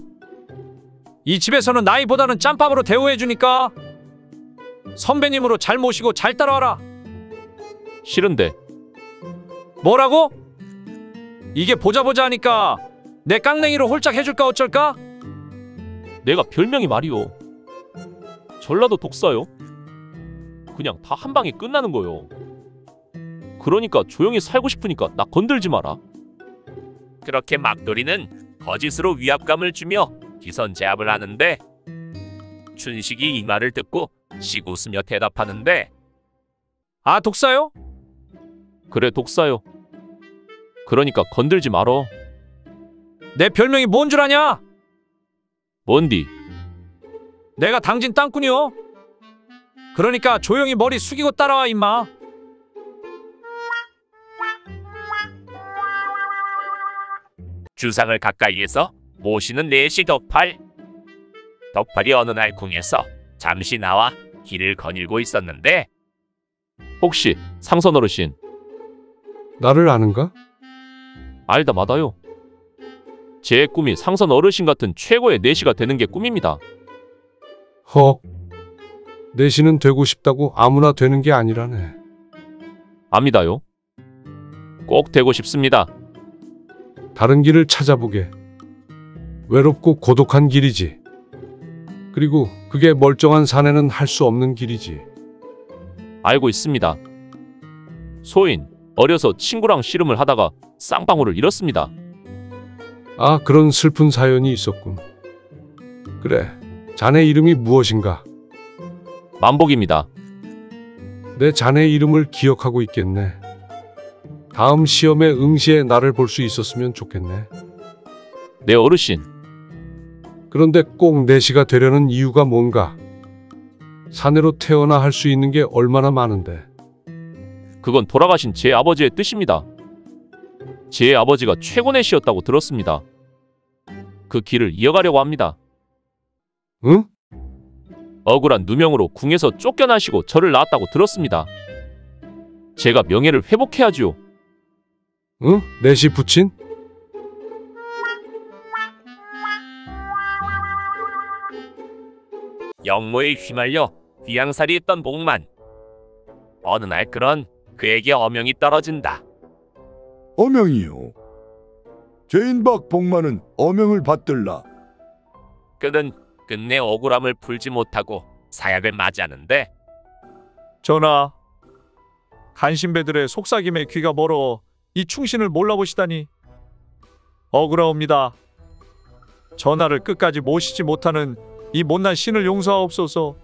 이 집에서는 나이보다는 짬밥으로 대우해주니까 선배님으로 잘 모시고 잘 따라와라. 싫은데. 뭐라고? 이게 보자 하니까 내 깡냉이로 홀짝 해줄까 어쩔까? 내가 별명이 말이오. 전라도 독사요. 그냥 다 한 방에 끝나는 거요. 그러니까 조용히 살고 싶으니까 나 건들지 마라. 그렇게 막돌이는 거짓으로 위압감을 주며 기선 제압을 하는데 춘식이 이 말을 듣고 씩 웃으며 대답하는데 아 독사요? 그래 독사요. 그러니까 건들지 말어. 내 별명이 뭔 줄 아냐? 뭔디? 내가 당진 땅꾼이요. 그러니까 조용히 머리 숙이고 따라와 임마. 주상을 가까이에서 모시는 내시 덕팔. 덕팔이 어느 날 궁에서 잠시 나와 길을 거닐고 있었는데 혹시 상선 어르신 나를 아는가? 알다 마다요. 제 꿈이 상선 어르신 같은 최고의 내시가 되는 게 꿈입니다. 헉, 내시는 되고 싶다고 아무나 되는 게 아니라네. 압니다요. 꼭 되고 싶습니다. 다른 길을 찾아보게. 외롭고 고독한 길이지. 그리고 그게 멀쩡한 사내는 할 수 없는 길이지. 알고 있습니다. 소인, 어려서 친구랑 씨름을 하다가 쌍방울을 잃었습니다. 아, 그런 슬픈 사연이 있었군. 그래, 자네 이름이 무엇인가? 만복입니다. 내 자네 이름을 기억하고 있겠네. 다음 시험에 응시에 나를 볼 수 있었으면 좋겠네. 네 어르신. 그런데 꼭 내시가 되려는 이유가 뭔가? 사내로 태어나 할 수 있는 게 얼마나 많은데. 그건 돌아가신 제 아버지의 뜻입니다. 제 아버지가 최고 내시였다고 들었습니다. 그 길을 이어가려고 합니다. 응? 억울한 누명으로 궁에서 쫓겨나시고 저를 낳았다고 들었습니다. 제가 명예를 회복해야지요. 응? 내시 부친? 영모에 휘말려 귀양살이 했던 복만. 어느 날 그런 그에게 어명이 떨어진다. 어명이요. 죄인박 복만은 어명을 받들라. 그는 끝내 억울함을 풀지 못하고 사약을 맞이하는데 전하, 간신배들의 속삭임에 귀가 멀어 이 충신을 몰라보시다니 억울하옵니다. 전하를 끝까지 모시지 못하는 이 못난 신을 용서하옵소서.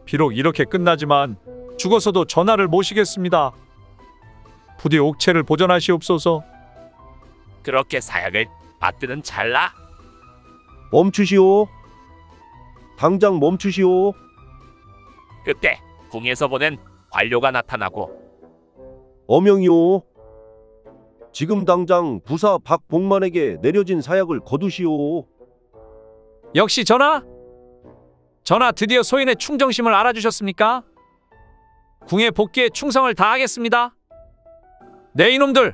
비록 이렇게 끝나지만 죽어서도 전하를 모시겠습니다. 부디 옥체를 보전하시옵소서. 그렇게 사약을 받드는 찰나 멈추시오. 당장 멈추시오. 그때 궁에서 보낸 관료가 나타나고 어명이오. 지금 당장 부사 박복만에게 내려진 사약을 거두시오. 역시 전하? 전하 드디어 소인의 충정심을 알아주셨습니까? 궁의 복귀에 충성을 다하겠습니다. 네 이놈들!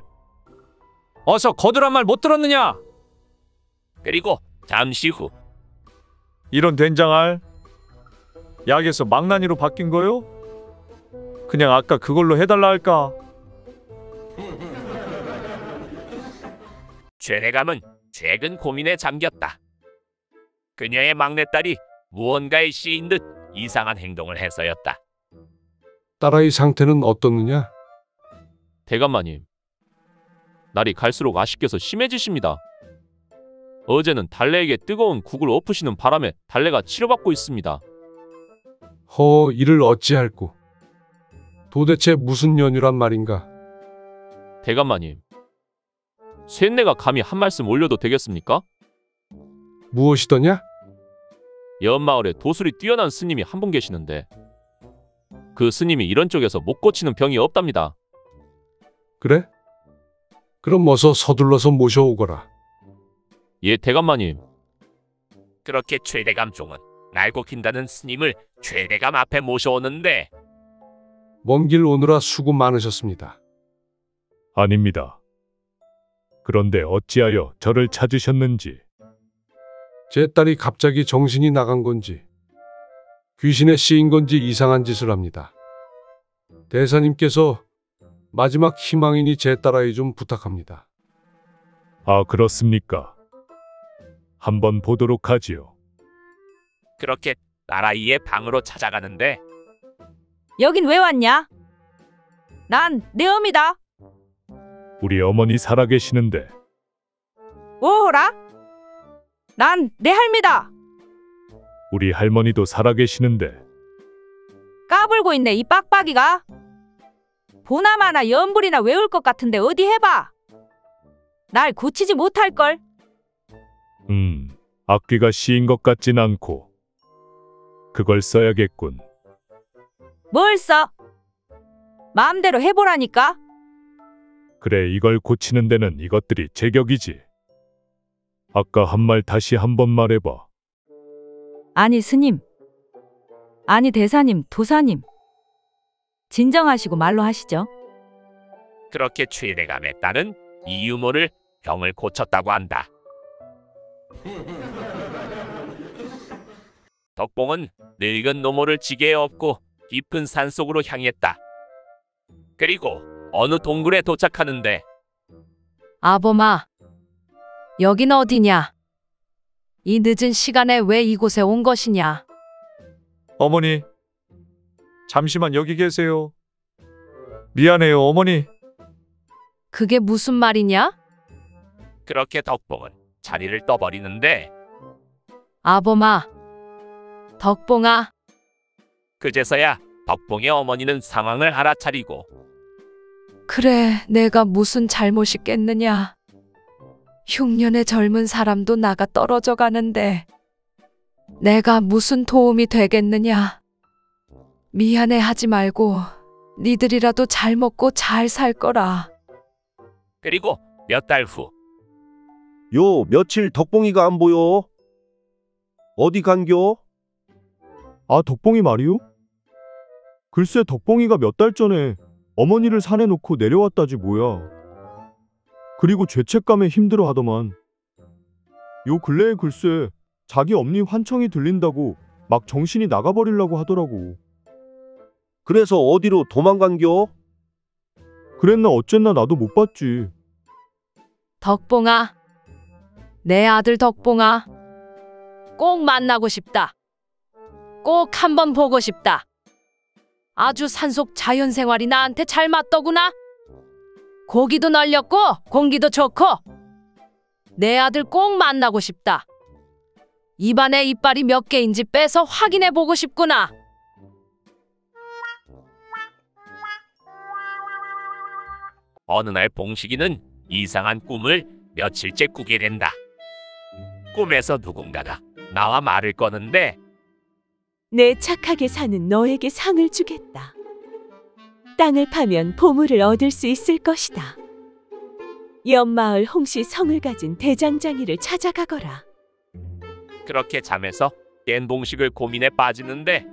어서 거두란 말 못 들었느냐? 그리고 잠시 후 이런 된장알 약에서 망나니로 바뀐 거요? 그냥 아까 그걸로 해달라 할까? 최대감은 최근 고민에 잠겼다. 그녀의 막내딸이 무언가에 씌인 듯 이상한 행동을 해서였다. 딸아이 상태는 어떻느냐? 대감마님, 날이 갈수록 아쉽게서 심해지십니다. 어제는 달래에게 뜨거운 국을 엎으시는 바람에 달래가 치료받고 있습니다. 허, 이를 어찌할꼬. 도대체 무슨 연유란 말인가? 대감마님, 쇳내가 감히 한 말씀 올려도 되겠습니까? 무엇이더냐? 연마을에 도술이 뛰어난 스님이 한 분 계시는데 그 스님이 이런 쪽에서 못 고치는 병이 없답니다. 그래? 그럼 어서 서둘러서 모셔오거라. 예, 대감마님. 그렇게 최대감 종은 날고 긴다는 스님을 최대감 앞에 모셔오는데 먼 길 오느라 수고 많으셨습니다. 아닙니다. 그런데 어찌하여 저를 찾으셨는지. 제 딸이 갑자기 정신이 나간 건지 귀신에 씌인 건지 이상한 짓을 합니다. 대사님께서 마지막 희망이니 제 딸아이 좀 부탁합니다. 아, 그렇습니까? 한번 보도록 하지요. 그렇게 딸아이의 방으로 찾아가는데 여긴 왜 왔냐? 난 내 어미다. 우리 어머니 살아계시는데. 오호라? 난 내 할미다. 우리 할머니도 살아계시는데. 까불고 있네 이 빡빡이가. 보나마나 연불이나 외울 것 같은데 어디 해봐. 날 고치지 못할걸. 악귀가 씌인 것 같진 않고. 그걸 써야겠군. 뭘 써? 마음대로 해보라니까. 그래, 이걸 고치는 데는 이것들이 제격이지. 아까 한 말 다시 한번 말해봐. 아니 스님. 아니 대사님, 도사님. 진정하시고 말로 하시죠. 그렇게 최대감의 딸은 이 유모를 병을 고쳤다고 한다. 덕봉은 늙은 노모를 지게에 업고 깊은 산속으로 향했다. 그리고 어느 동굴에 도착하는데 아범아, 여긴 어디냐? 이 늦은 시간에 왜 이곳에 온 것이냐? 어머니, 잠시만 여기 계세요. 미안해요, 어머니. 그게 무슨 말이냐? 그렇게 덕봉은 자리를 떠버리는데 아범아, 덕봉아. 그제서야 덕봉의 어머니는 상황을 알아차리고 그래, 내가 무슨 잘못이겠느냐. 흉년의 젊은 사람도 나가 떨어져 가는데 내가 무슨 도움이 되겠느냐. 미안해 하지 말고 니들이라도 잘 먹고 잘 살 거라. 그리고 몇 달 후 요 며칠 덕봉이가 안 보여. 어디 간겨? 아, 덕봉이 말이요? 글쎄 덕봉이가 몇 달 전에 어머니를 산에 놓고 내려왔다지 뭐야. 그리고 죄책감에 힘들어 하더만. 요 근래에 글쎄 자기 엄니 환청이 들린다고 막 정신이 나가버리려고 하더라고. 그래서 어디로 도망간겨? 그랬나 어쨌나 나도 못 봤지. 덕봉아, 내 아들 덕봉아. 꼭 만나고 싶다. 꼭 한번 보고 싶다. 아주 산속 자연생활이 나한테 잘 맞더구나. 고기도 널렸고 공기도 좋고. 내 아들 꼭 만나고 싶다. 입안에 이빨이 몇 개인지 빼서 확인해 보고 싶구나. 어느 날 봉식이는 이상한 꿈을 며칠째 꾸게 된다. 꿈에서 누군가가 나와 말을 거는데 내 착하게 사는 너에게 상을 주겠다. 땅을 파면 보물을 얻을 수 있을 것이다. 연마을 홍씨 성을 가진 대장장이를 찾아가거라. 그렇게 잠에서 깬 봉식을 고민에 빠지는데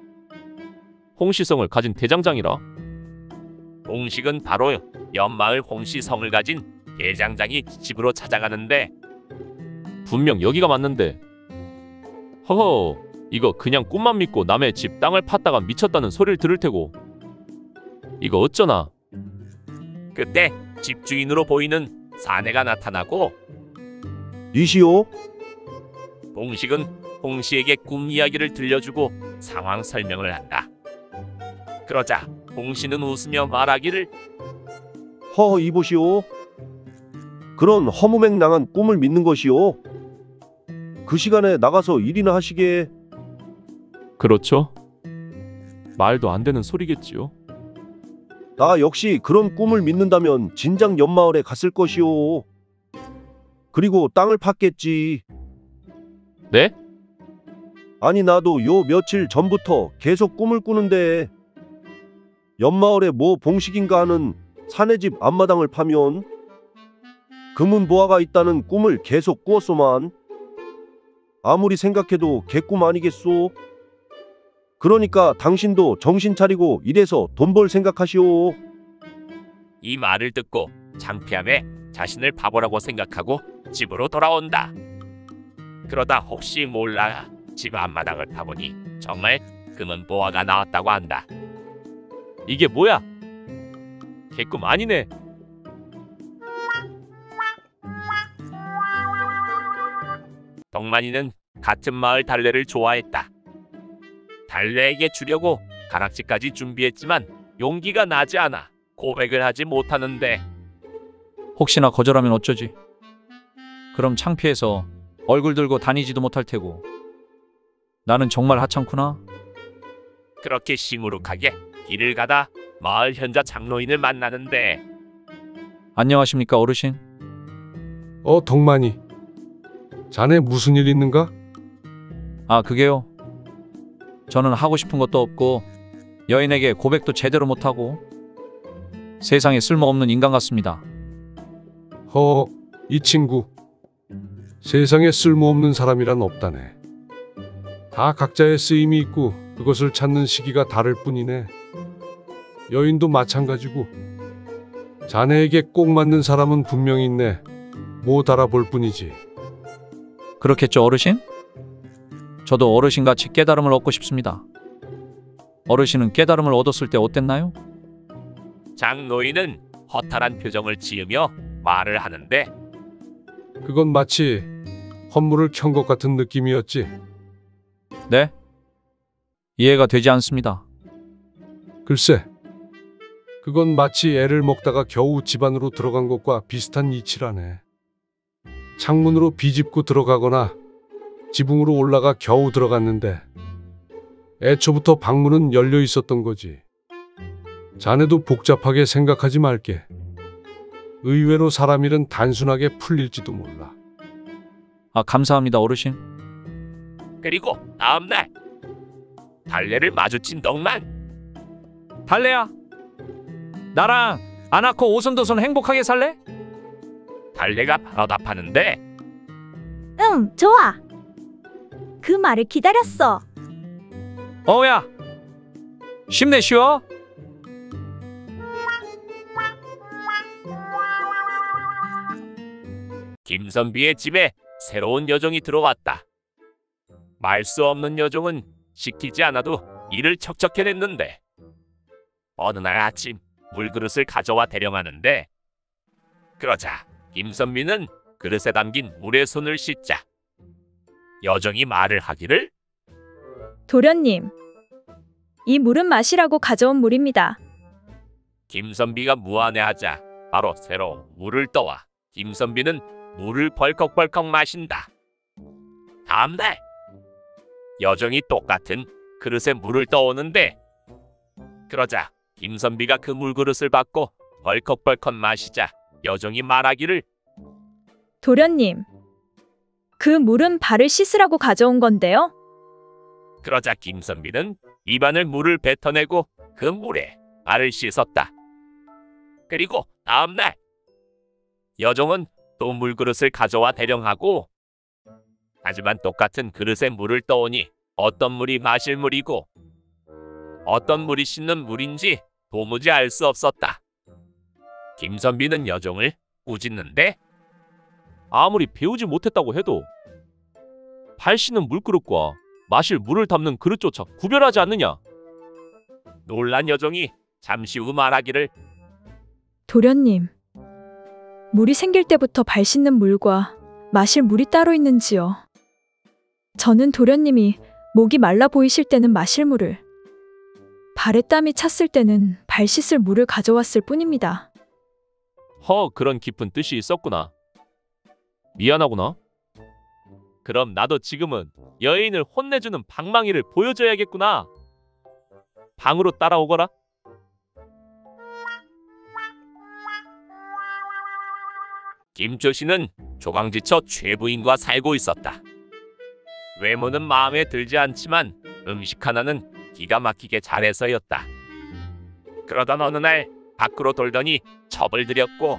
홍시성을 가진 대장장이라. 봉식은 바로 연마을 홍씨성을 가진 대장장이 집으로 찾아가는데 분명 여기가 맞는데. 허허, 이거 그냥 꿈만 믿고 남의 집 땅을 팠다가 미쳤다는 소리를 들을 테고. 이거 어쩌나. 그때 집주인으로 보이는 사내가 나타나고 이시오? 봉식은 홍씨에게 꿈 이야기를 들려주고 상황 설명을 한다. 그러자 봉씨는 웃으며 말하기를 허 이보시오. 그런 허무맹랑한 꿈을 믿는 것이오. 그 시간에 나가서 일이나 하시게. 그렇죠. 말도 안 되는 소리겠지요. 나 역시 그런 꿈을 믿는다면 진작 옆마을에 갔을 것이오. 그리고 땅을 팠겠지. 네? 아니 나도 요 며칠 전부터 계속 꿈을 꾸는데 옆마을에 뭐 봉식인가 하는 사내집 앞마당을 파면 금은보화가 있다는 꿈을 계속 꾸었소만. 아무리 생각해도 개꿈 아니겠소? 그러니까 당신도 정신 차리고 일해서 돈 벌 생각하시오. 이 말을 듣고 창피함에 자신을 바보라고 생각하고 집으로 돌아온다. 그러다 혹시 몰라 집 앞마당을 파보니 정말 금은보화가 나왔다고 한다. 이게 뭐야? 개꿈 아니네. 덕만이는 같은 마을 달래를 좋아했다. 달래에게 주려고 가락지까지 준비했지만 용기가 나지 않아 고백을 하지 못하는데 혹시나 거절하면 어쩌지? 그럼 창피해서 얼굴 들고 다니지도 못할 테고. 나는 정말 하찮구나. 그렇게 시무룩하게 길을 가다 마을 현자 장로인을 만나는데 안녕하십니까 어르신? 덕만이. 자네 무슨 일 있는가? 아 그게요. 저는 하고 싶은 것도 없고 여인에게 고백도 제대로 못하고 세상에 쓸모없는 인간 같습니다. 이 친구. 세상에 쓸모없는 사람이란 없다네. 다 각자의 쓰임이 있고 그것을 찾는 시기가 다를 뿐이네. 여인도 마찬가지고 자네에게 꼭 맞는 사람은 분명히 있네. 못 알아볼 뿐이지. 그렇겠죠 어르신? 저도 어르신같이 깨달음을 얻고 싶습니다. 어르신은 깨달음을 얻었을 때 어땠나요? 장노인은 허탈한 표정을 지으며 말을 하는데 그건 마치 헌물을 켠 것 같은 느낌이었지. 네? 이해가 되지 않습니다. 글쎄, 그건 마치 애를 먹다가 겨우 집 안으로 들어간 것과 비슷한 이치라네. 창문으로 비집고 들어가거나 지붕으로 올라가 겨우 들어갔는데 애초부터 방문은 열려 있었던 거지. 자네도 복잡하게 생각하지 말게. 의외로 사람 일은 단순하게 풀릴지도 몰라. 아 감사합니다 어르신. 그리고 다음날 달래를 마주친 덕만. 달래야, 나랑 안 낳고 오손도손 행복하게 살래? 달래가 바로 답하는데 응, 좋아. 그 말을 기다렸어. 어우야, 힘내 쉬어. 김선비의 집에 새로운 여종이 들어왔다. 말 수 없는 여종은 시키지 않아도 일을 척척 해냈는데 어느 날 아침 물그릇을 가져와 대령하는데 그러자 김선비는 그릇에 담긴 물에 손을 씻자 여종이 말을 하기를 도련님, 이 물은 마시라고 가져온 물입니다. 김선비가 무안해하자 바로 새로 물을 떠와 김선비는 물을 벌컥벌컥 마신다. 다음날 여종이 똑같은 그릇에 물을 떠오는데 그러자 김선비가 그 물그릇을 받고 벌컥벌컥 마시자 여종이 말하기를 도련님, 그 물은 발을 씻으라고 가져온 건데요. 그러자 김선비는 입안을 물을 뱉어내고 그 물에 발을 씻었다. 그리고 다음날 여종은 또 물그릇을 가져와 대령하고 하지만 똑같은 그릇에 물을 떠오니 어떤 물이 마실 물이고 어떤 물이 씻는 물인지 도무지 알 수 없었다. 김선비는 여종을 꾸짖는데 아무리 배우지 못했다고 해도 발 씻는 물그릇과 마실 물을 담는 그릇조차 구별하지 않느냐? 놀란 여종이 잠시 후 말하기를 도련님, 물이 생길 때부터 발 씻는 물과 마실 물이 따로 있는지요? 저는 도련님이 목이 말라 보이실 때는 마실 물을, 발에 땀이 찼을 때는 발 씻을 물을 가져왔을 뿐입니다. 그런 깊은 뜻이 있었구나. 미안하구나. 그럼 나도 지금은 여인을 혼내주는 방망이를 보여줘야겠구나. 방으로 따라오거라. 김조씨는 조강지처 최부인과 살고 있었다. 외모는 마음에 들지 않지만 음식 하나는 기가 막히게 잘해서였다. 그러던 어느 날 밖으로 돌더니 첩을 들였고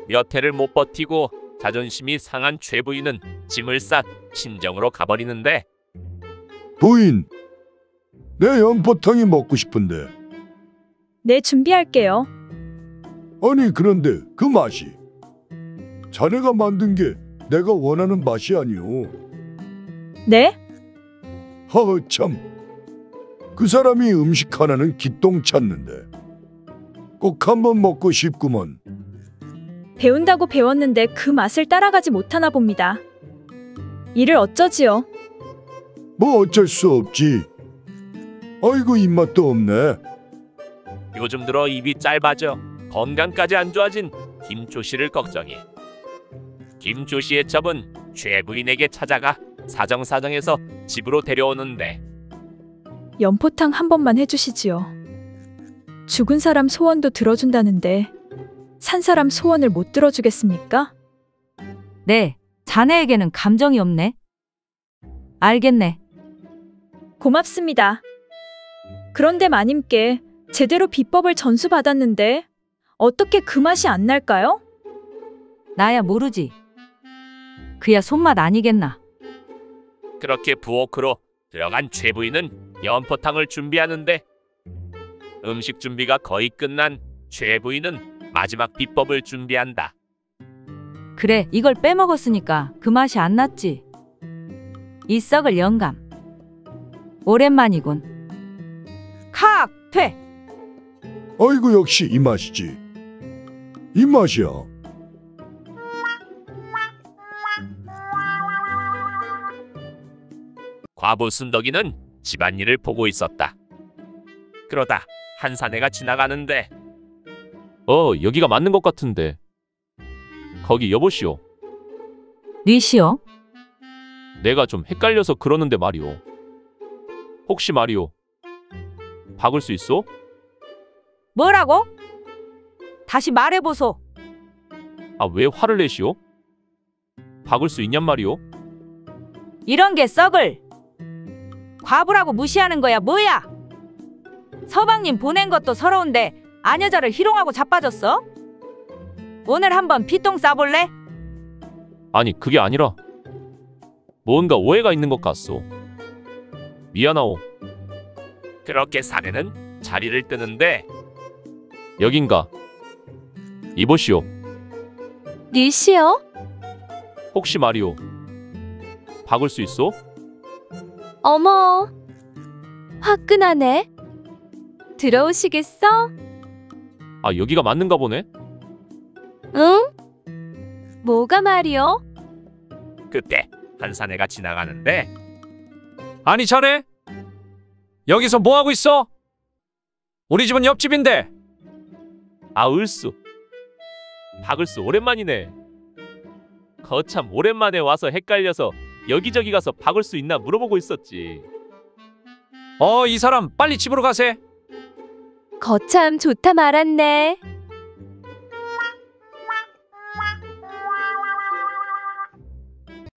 몇 해를 못 버티고 자존심이 상한 최부인은 짐을 쌌 친정으로 가버리는데, 부인, 내 연포탕이 먹고 싶은데. 네, 준비할게요. 아니 그런데 그 맛이 자네가 만든 게 내가 원하는 맛이 아니오. 네? 참. 그 사람이 음식 하나는 기똥 찼는데 꼭 한번 먹고 싶구먼. 배운다고 배웠는데 그 맛을 따라가지 못하나 봅니다. 이를 어쩌지요? 뭐 어쩔 수 없지. 아이고 입맛도 없네. 요즘 들어 입이 짧아져 건강까지 안 좋아진 김조씨를 걱정해 김조씨의 첩은 최부인에게 찾아가 사정사정해서 집으로 데려오는데, 연포탕 한 번만 해주시지요. 죽은 사람 소원도 들어준다는데 산 사람 소원을 못 들어주겠습니까? 네, 자네에게는 감정이 없네. 알겠네. 고맙습니다. 그런데 마님께 제대로 비법을 전수받았는데 어떻게 그 맛이 안 날까요? 나야 모르지. 그야 손맛 아니겠나. 그렇게 부엌으로 들어간 최부인은 연포탕을 준비하는데, 음식 준비가 거의 끝난 최부인은 마지막 비법을 준비한다. 그래, 이걸 빼먹었으니까 그 맛이 안 났지. 이 썩을 영감. 오랜만이군. 칵! 퇴! 아이고 역시 이 맛이지. 이 맛이야. 과부 순덕이는 집안일을 보고 있었다. 그러다 한 사내가 지나가는데, 여기가 맞는 것 같은데. 거기 여보시오. 니시오? 내가 좀 헷갈려서 그러는데 말이오. 혹시 말이오, 박을 수 있어? 뭐라고? 다시 말해보소. 왜 화를 내시오? 박을 수 있냔 말이오? 이런 게 썩을. 과부라고 무시하는 거야 뭐야? 서방님 보낸 것도 서러운데 아녀자를 희롱하고 자빠졌어? 오늘 한번 피똥 싸볼래? 아니 그게 아니라 뭔가 오해가 있는 것 같소. 미안하오. 그렇게 사내는 자리를 뜨는데, 여긴가? 이보시오. 니시여? 혹시 말이오, 박을 수 있어? 어머, 화끈하네. 들어오시겠어? 여기가 맞는가 보네. 응? 뭐가 말이여? 그때 한 사내가 지나가는데, 아니 자네 여기서 뭐 하고 있어? 우리 집은 옆집인데. 을수. 박을수 오랜만이네. 거참 오랜만에 와서 헷갈려서 여기저기 가서 박을 수 있나 물어보고 있었지. 이 사람 빨리 집으로 가세. 거참 좋다 말았네.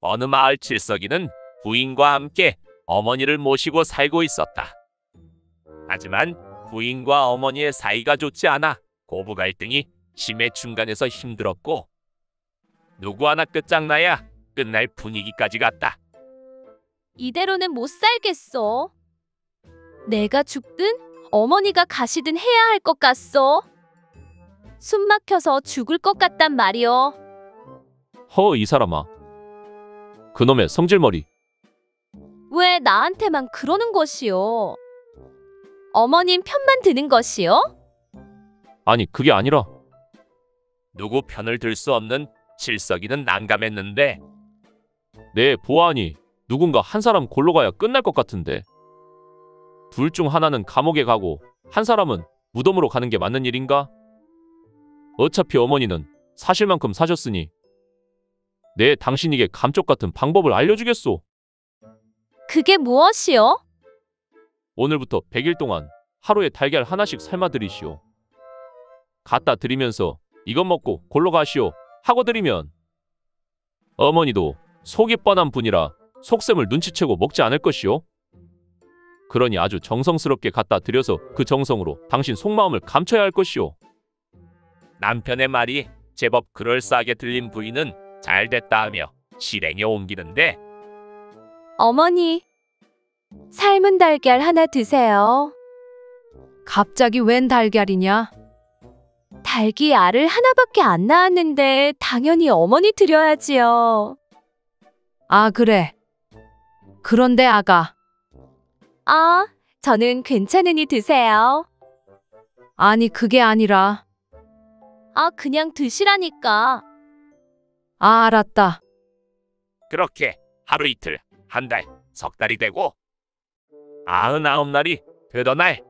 어느 마을 칠석이는 부인과 함께 어머니를 모시고 살고 있었다. 하지만 부인과 어머니의 사이가 좋지 않아 고부 갈등이 심해 중간에서 힘들었고, 누구 하나 끝장나야 끝날 분위기까지 갔다. 이대로는 못 살겠어. 내가 죽든 어머니가 가시든 해야 할 것 같소. 숨 막혀서 죽을 것 같단 말이여. 이 사람아. 그놈의 성질머리. 왜 나한테만 그러는 것이요? 어머님 편만 드는 것이요? 아니 그게 아니라 누구 편을 들 수 없는 칠석이는 난감했는데 네, 보아하니 누군가 한 사람 골로 가야 끝날 것 같은데. 둘 중 하나는 감옥에 가고 한 사람은 무덤으로 가는 게 맞는 일인가? 어차피 어머니는 사실만큼 사셨으니 네, 당신에게 감쪽 같은 방법을 알려주겠소. 그게 무엇이요? 오늘부터 100일 동안 하루에 달걀 하나씩 삶아드리시오. 갖다 드리면서 이것 먹고 골로 가시오 하고 드리면 어머니도 속이 뻔한 분이라 속셈을 눈치채고 먹지 않을 것이오. 그러니 아주 정성스럽게 갖다 드려서 그 정성으로 당신 속마음을 감춰야 할 것이오. 남편의 말이 제법 그럴싸하게 들린 부인은 잘됐다 하며 실행에 옮기는데 어머니, 삶은 달걀 하나 드세요. 갑자기 웬 달걀이냐? 닭이 알을 하나밖에 안 낳았는데 당연히 어머니 드려야지요. 아, 그래. 그런데 아가. 아, 저는 괜찮으니 드세요. 아니, 그게 아니라. 아, 그냥 드시라니까. 아, 알았다. 그렇게 하루 이틀, 한 달, 석 달이 되고 99날이 되던 날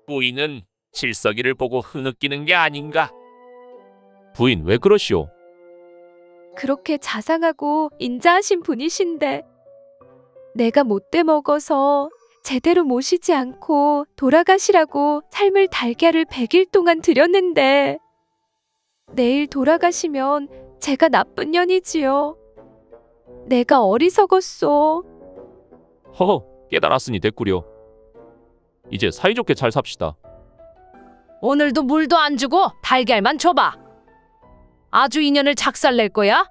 부인은 칠석이를 보고 흐느끼는 게 아닌가. 부인 왜 그러시오? 그렇게 자상하고 인자하신 분이신데 내가 못돼 먹어서 제대로 모시지 않고 돌아가시라고 삶을 달걀을 100일 동안 드렸는데 내일 돌아가시면 제가 나쁜 년이지요. 내가 어리석었소. 허허, 깨달았으니 됐구려. 이제 사이좋게 잘 삽시다. 오늘도 물도 안 주고 달걀만 줘봐. 아주 인연을 작살낼 거야?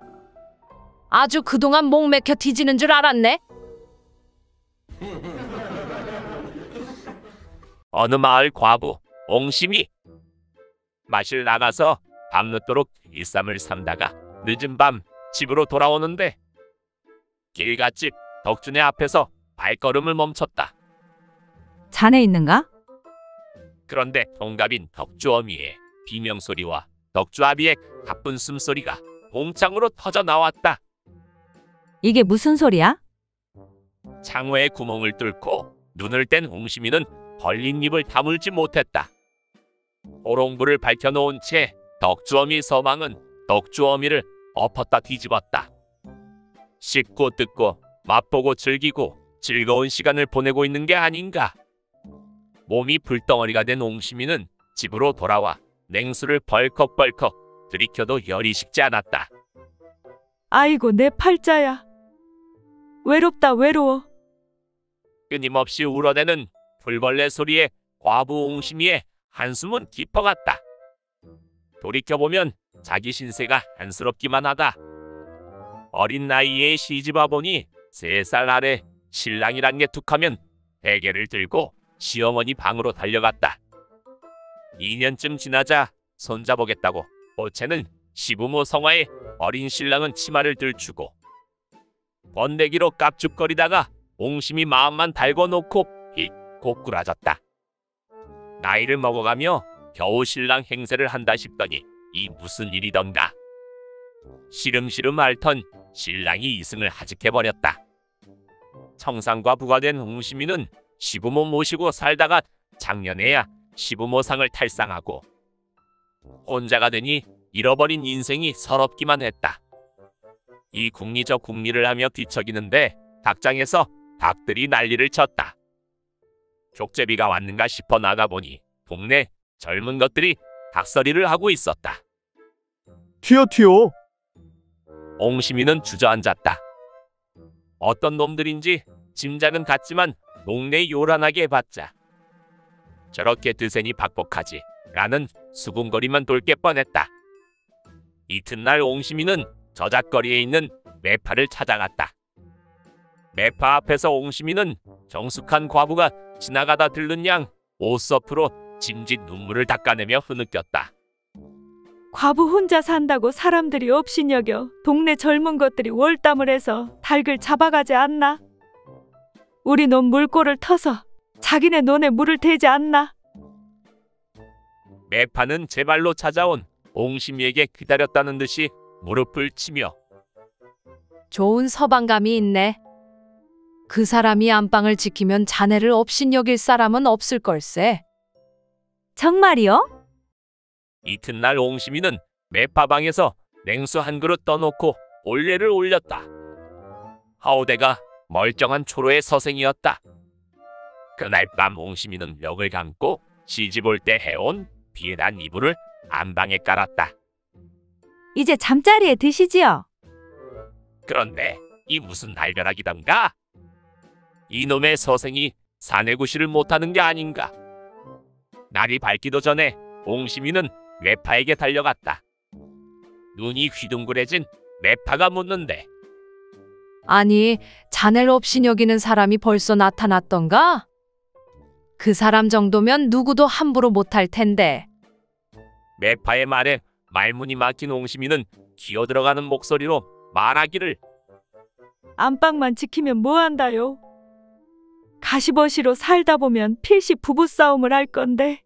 아주 그동안 목 맥혀 뒤지는 줄 알았네. 어느 마을 과부 옹심이 마실 나가서 밤늦도록 일쌈을 삼다가 늦은 밤 집으로 돌아오는데 길갓집 덕준의 앞에서 발걸음을 멈췄다. 자네 있는가? 그런데 동갑인 덕주어미의 비명소리와 덕주아비의 가쁜 숨소리가 봉창으로 터져 나왔다. 이게 무슨 소리야? 창호의 구멍을 뚫고 눈을 뗀 옹심이는 벌린 입을 다물지 못했다. 호롱불을 밝혀놓은 채 덕주어미 서방은 덕주어미를 엎었다 뒤집었다. 씹고 뜯고 맛보고 즐기고 즐거운 시간을 보내고 있는 게 아닌가. 몸이 불덩어리가 된 옹심이는 집으로 돌아와 냉수를 벌컥벌컥 들이켜도 열이 식지 않았다. 아이고 내 팔자야. 외롭다 외로워. 끊임없이 울어대는 불벌레 소리에 과부 옹심이의 한숨은 깊어갔다. 돌이켜보면 자기 신세가 안쓰럽기만 하다. 어린 나이에 시집와 보니 3살 아래 신랑이란 게 툭하면 베개를 들고 시어머니 방으로 달려갔다. 2년쯤 지나자 손자보겠다고 보채는 시부모 성화에 어린 신랑은 치마를 들추고 번데기로 깝죽거리다가 옹심이 마음만 달궈놓고 휙 고꾸라졌다. 나이를 먹어가며 겨우 신랑 행세를 한다 싶더니 이 무슨 일이던가. 시름시름 앓던 신랑이 이승을 하직해버렸다. 청산과 부과된 옹심이는 시부모 모시고 살다가 작년에야 시부모상을 탈상하고 혼자가 되니 잃어버린 인생이 서럽기만 했다. 이 국리 저 국리를 하며 뒤척이는데 닭장에서 닭들이 난리를 쳤다. 족제비가 왔는가 싶어 나가보니 동네 젊은 것들이 닭서리를 하고 있었다. 튀어. 옹심이는 주저앉았다. 어떤 놈들인지 짐작은 갔지만 동네 요란하게 해봤자 저렇게 드세니 박복하지 라는 수군거리만 돌게 뻔했다. 이튿날 옹심이는 저작거리에 있는 매파를 찾아갔다. 매파 앞에서 옹심이는 정숙한 과부가 지나가다 들른 양 옷서프로 짐짓 눈물을 닦아내며 흐느꼈다. 과부 혼자 산다고 사람들이 업신여겨 동네 젊은 것들이 월담을 해서 닭을 잡아가지 않나? 우리 놈 물꼬를 터서 자기네 논에 물을 대지 않나? 매파는 제 발로 찾아온 옹심이에게 기다렸다는 듯이 무릎을 치며 좋은 서방감이 있네. 그 사람이 안방을 지키면 자네를 업신여길 사람은 없을 걸세. 정말이요? 이튿날 옹심이는 매파방에서 냉수 한 그릇 떠놓고 올레를 올렸다. 하오대가 멀쩡한 초로의 서생이었다. 그날 밤 옹심이는 멱을 감고 시집 올 때 해온 비단 이불을 안방에 깔았다. 이제 잠자리에 드시지요? 그런데 이 무슨 날벼락이던가? 이놈의 서생이 사내구실을 못하는 게 아닌가? 날이 밝기도 전에 옹심이는 매파에게 달려갔다. 눈이 휘둥그레진 매파가 묻는데, 아니, 자네를 업신여기는 사람이 벌써 나타났던가? 그 사람 정도면 누구도 함부로 못할 텐데. 매파의 말에 말문이 막힌 옹심이는 기어들어가는 목소리로 말하기를, 안방만 지키면 뭐한다요? 가시버시로 살다 보면 필시 부부싸움을 할 건데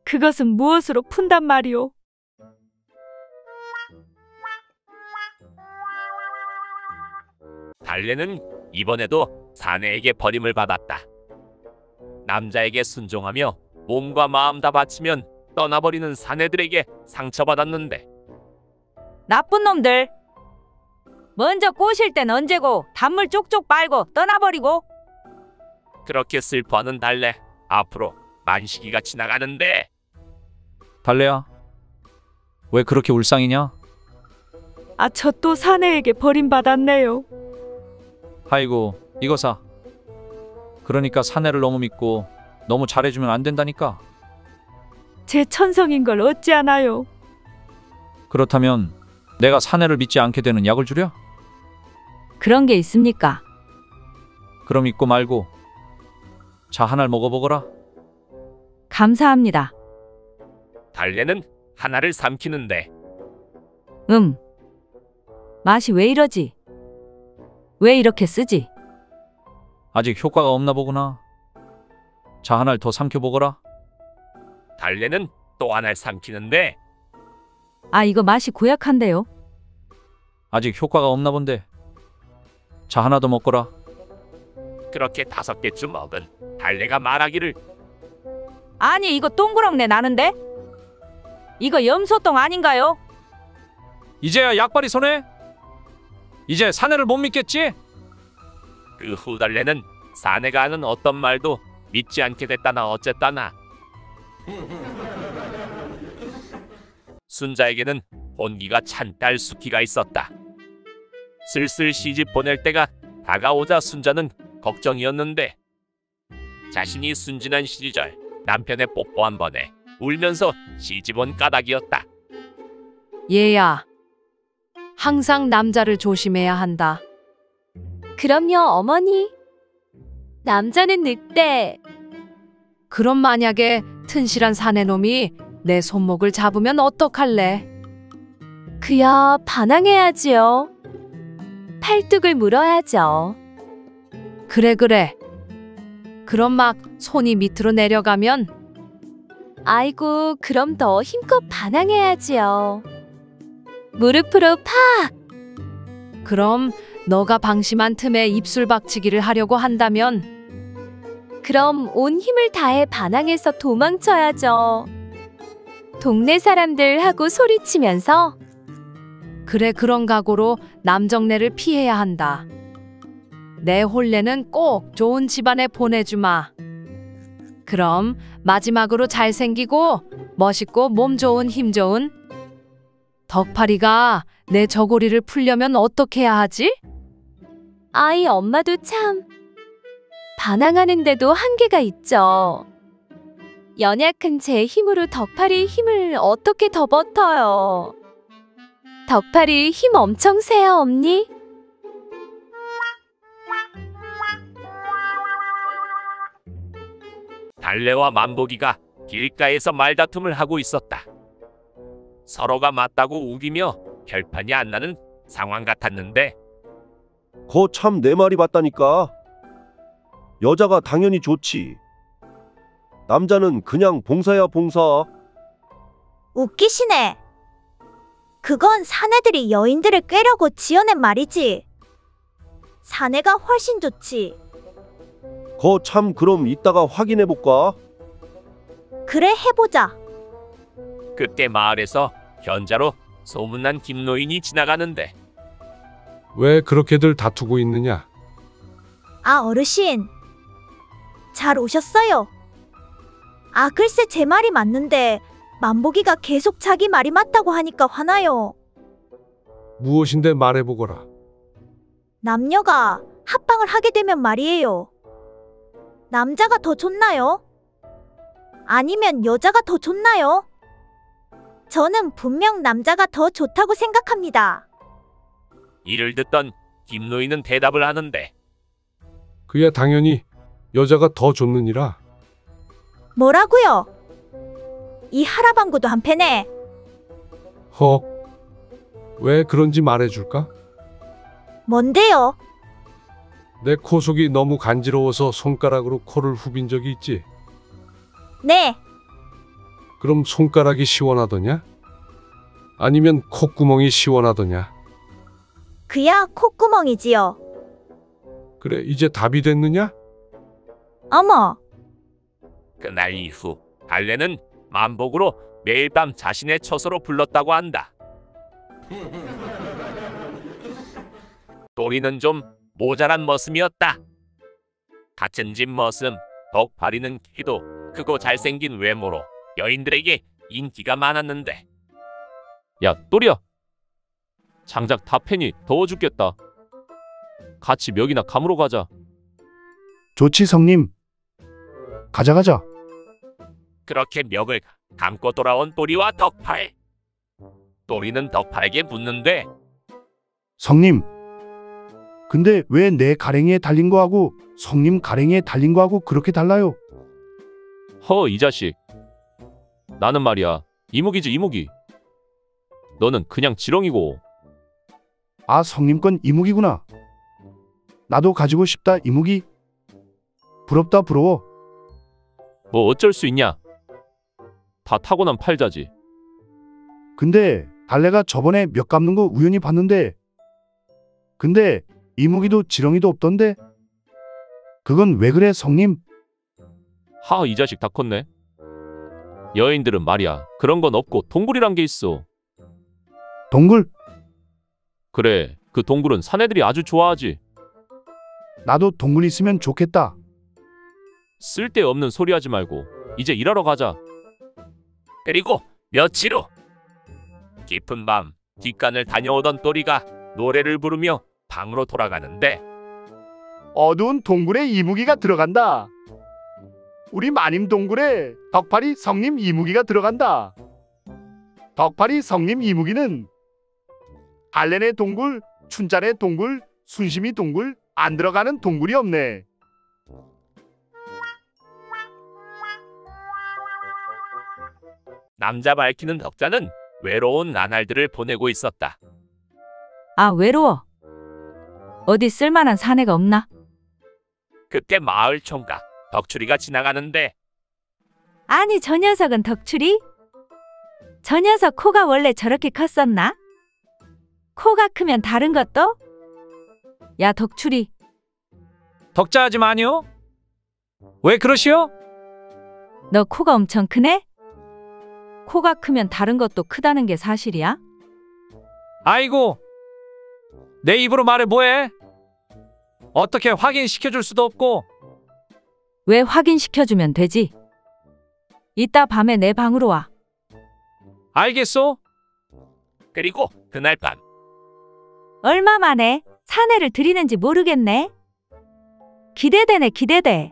그것은 무엇으로 푼단 말이오? 달래는 이번에도 사내에게 버림을 받았다. 남자에게 순종하며 몸과 마음 다 바치면 떠나버리는 사내들에게 상처받았는데, 나쁜 놈들! 먼저 꼬실 땐 언제고 단물 쪽쪽 빨고 떠나버리고. 그렇게 슬퍼하는 달래. 앞으로 만식이가 지나가는데, 달래야, 왜 그렇게 울상이냐? 아, 저 또 사내에게 버림받았네요. 아이고, 이거사. 그러니까 사내를 너무 믿고 너무 잘해주면 안 된다니까. 제 천성인 걸 어찌 아나요? 그렇다면 내가 사내를 믿지 않게 되는 약을 주랴? 그런 게 있습니까? 그럼 믿고 말고 자 하나를 먹어보거라. 감사합니다. 달래는 하나를 삼키는데, 맛이 왜 이러지? 왜 이렇게 쓰지? 아직 효과가 없나 보구나. 자 하나를 더 삼켜보거라. 달래는 또 하나를 삼키는데, 아, 이거 맛이 고약한데요? 아직 효과가 없나 본데. 자 하나 더 먹거라. 그렇게 5개쯤 먹은 달래가 말하기를, 아니, 이거 동그랗네 나는데? 이거 염소똥 아닌가요? 이제야 약발이 서네? 이제 사내를 못 믿겠지? 그 후 달래는 사내가 하는 어떤 말도 믿지 않게 됐다나 어쨌다나. 순자에게는 본기가 찬 딸 수키가 있었다. 슬슬 시집 보낼 때가 다가오자 순자는 걱정이었는데, 자신이 순진한 시절 남편의 뽀뽀 한 번에 울면서 시집 온 까닭이었다. 얘야, 항상 남자를 조심해야 한다. 그럼요, 어머니. 남자는 늑대. 그럼 만약에 튼실한 사내놈이 내 손목을 잡으면 어떡할래? 그야 반항해야지요. 팔뚝을 물어야죠. 그래. 그럼 막 손이 밑으로 내려가면? 아이고, 그럼 더 힘껏 반항해야지요. 무릎으로 팍! 그럼 너가 방심한 틈에 입술 박치기를 하려고 한다면? 그럼 온 힘을 다해 반항해서 도망쳐야죠. 동네 사람들하고 소리치면서. 그래, 그런 각오로 남정네를 피해야 한다. 내 혼례는 꼭 좋은 집안에 보내주마. 그럼 마지막으로 잘생기고 멋있고 몸 좋은 힘 좋은 덕파리가 내 저고리를 풀려면 어떻게 해야 하지? 아이 엄마도 참 반항하는데도 한계가 있죠. 연약한 제 힘으로 덕파리 힘을 어떻게 더 버텨요. 덕파리 힘 엄청 세요, 언니. 달래와 만복이가 길가에서 말다툼을 하고 있었다. 서로가 맞다고 우기며 결판이 안 나는 상황 같았는데, 거 참 내 말이 맞다니까. 여자가 당연히 좋지. 남자는 그냥 봉사야 봉사. 웃기시네. 그건 사내들이 여인들을 꿰려고 지어낸 말이지. 사내가 훨씬 좋지. 거 참 그럼 이따가 확인해 볼까? 그래 해보자. 그때 마을에서 현자로 소문난 김노인이 지나가는데 왜 그렇게들 다투고 있느냐? 아, 어르신. 잘 오셨어요. 아, 글쎄 제 말이 맞는데 만복이가 계속 자기 말이 맞다고 하니까 화나요. 무엇인데 말해보거라. 남녀가 합방을 하게 되면 말이에요. 남자가 더 좋나요? 아니면 여자가 더 좋나요? 저는 분명 남자가 더 좋다고 생각합니다. 이를 듣던 김노인은 대답을 하는데 그야 당연히 여자가 더 좋느니라. 뭐라고요? 이 하라방구도 한패네. 헉. 왜 그런지 말해줄까? 뭔데요? 내 코 속이 너무 간지러워서 손가락으로 코를 후빈 적이 있지. 네. 그럼 손가락이 시원하더냐? 아니면 콧구멍이 시원하더냐? 그야 콧구멍이지요. 그래, 이제 답이 됐느냐? 어머. 그날 이후 달래는 만복으로 매일 밤 자신의 처소로 불렀다고 한다. 또리는 좀 모자란 머슴이었다. 같은 집 머슴 덕파리는 키도 크고 잘생긴 외모로 여인들에게 인기가 많았는데 야, 또리야. 장작 다 패니 더워 죽겠다. 같이 멱이나 감으러 가자. 좋지 성님. 가자. 그렇게 멱을 감고 돌아온 또리와 덕팔. 또리는 덕팔에게 묻는데 성님. 근데 왜 내 가랭이에 달린 거하고 성님 가랭이에 달린 거하고 그렇게 달라요? 허, 이 자식. 나는 말이야 이무기지 이무기. 너는 그냥 지렁이고. 아, 성님 건 이무기구나. 나도 가지고 싶다 이무기. 부럽다 부러워. 뭐 어쩔 수 있냐. 다 타고난 팔자지. 근데 달래가 저번에 몇 감는 거 우연히 봤는데 근데 이무기도 지렁이도 없던데? 그건 왜 그래 성님? 하, 이 자식 다 컸네. 여인들은 말이야 그런 건 없고 동굴이란 게 있어. 동굴? 그래, 그 동굴은 사내들이 아주 좋아하지. 나도 동굴 있으면 좋겠다. 쓸데없는 소리 하지 말고 이제 일하러 가자. 그리고 며칠 후 깊은 밤 뒷간을 다녀오던 또리가 노래를 부르며 방으로 돌아가는데 어두운 동굴에 이무기가 들어간다. 우리 마님 동굴에 덕파리 성님 이무기가 들어간다. 덕파리 성님 이무기는 달래네 동굴, 춘자네 동굴, 순심이 동굴 안 들어가는 동굴이 없네. 남자 밝히는 덕자는 외로운 나날들을 보내고 있었다. 아, 외로워. 어디 쓸만한 사내가 없나? 그때 마을 총각 덕추리가 지나가는데 아니, 저 녀석은 덕추리? 저 녀석 코가 원래 저렇게 컸었나? 코가 크면 다른 것도? 야, 덕추리. 덕자하지 마니요. 왜 그러시오? 너 코가 엄청 크네? 코가 크면 다른 것도 크다는 게 사실이야? 아이고, 내 입으로 말해 뭐해? 어떻게 확인시켜줄 수도 없고. 왜 확인시켜주면 되지? 이따 밤에 내 방으로 와. 알겠소? 그리고 그날 밤 얼마 만에 사내를 들이는지 모르겠네. 기대되네, 기대돼.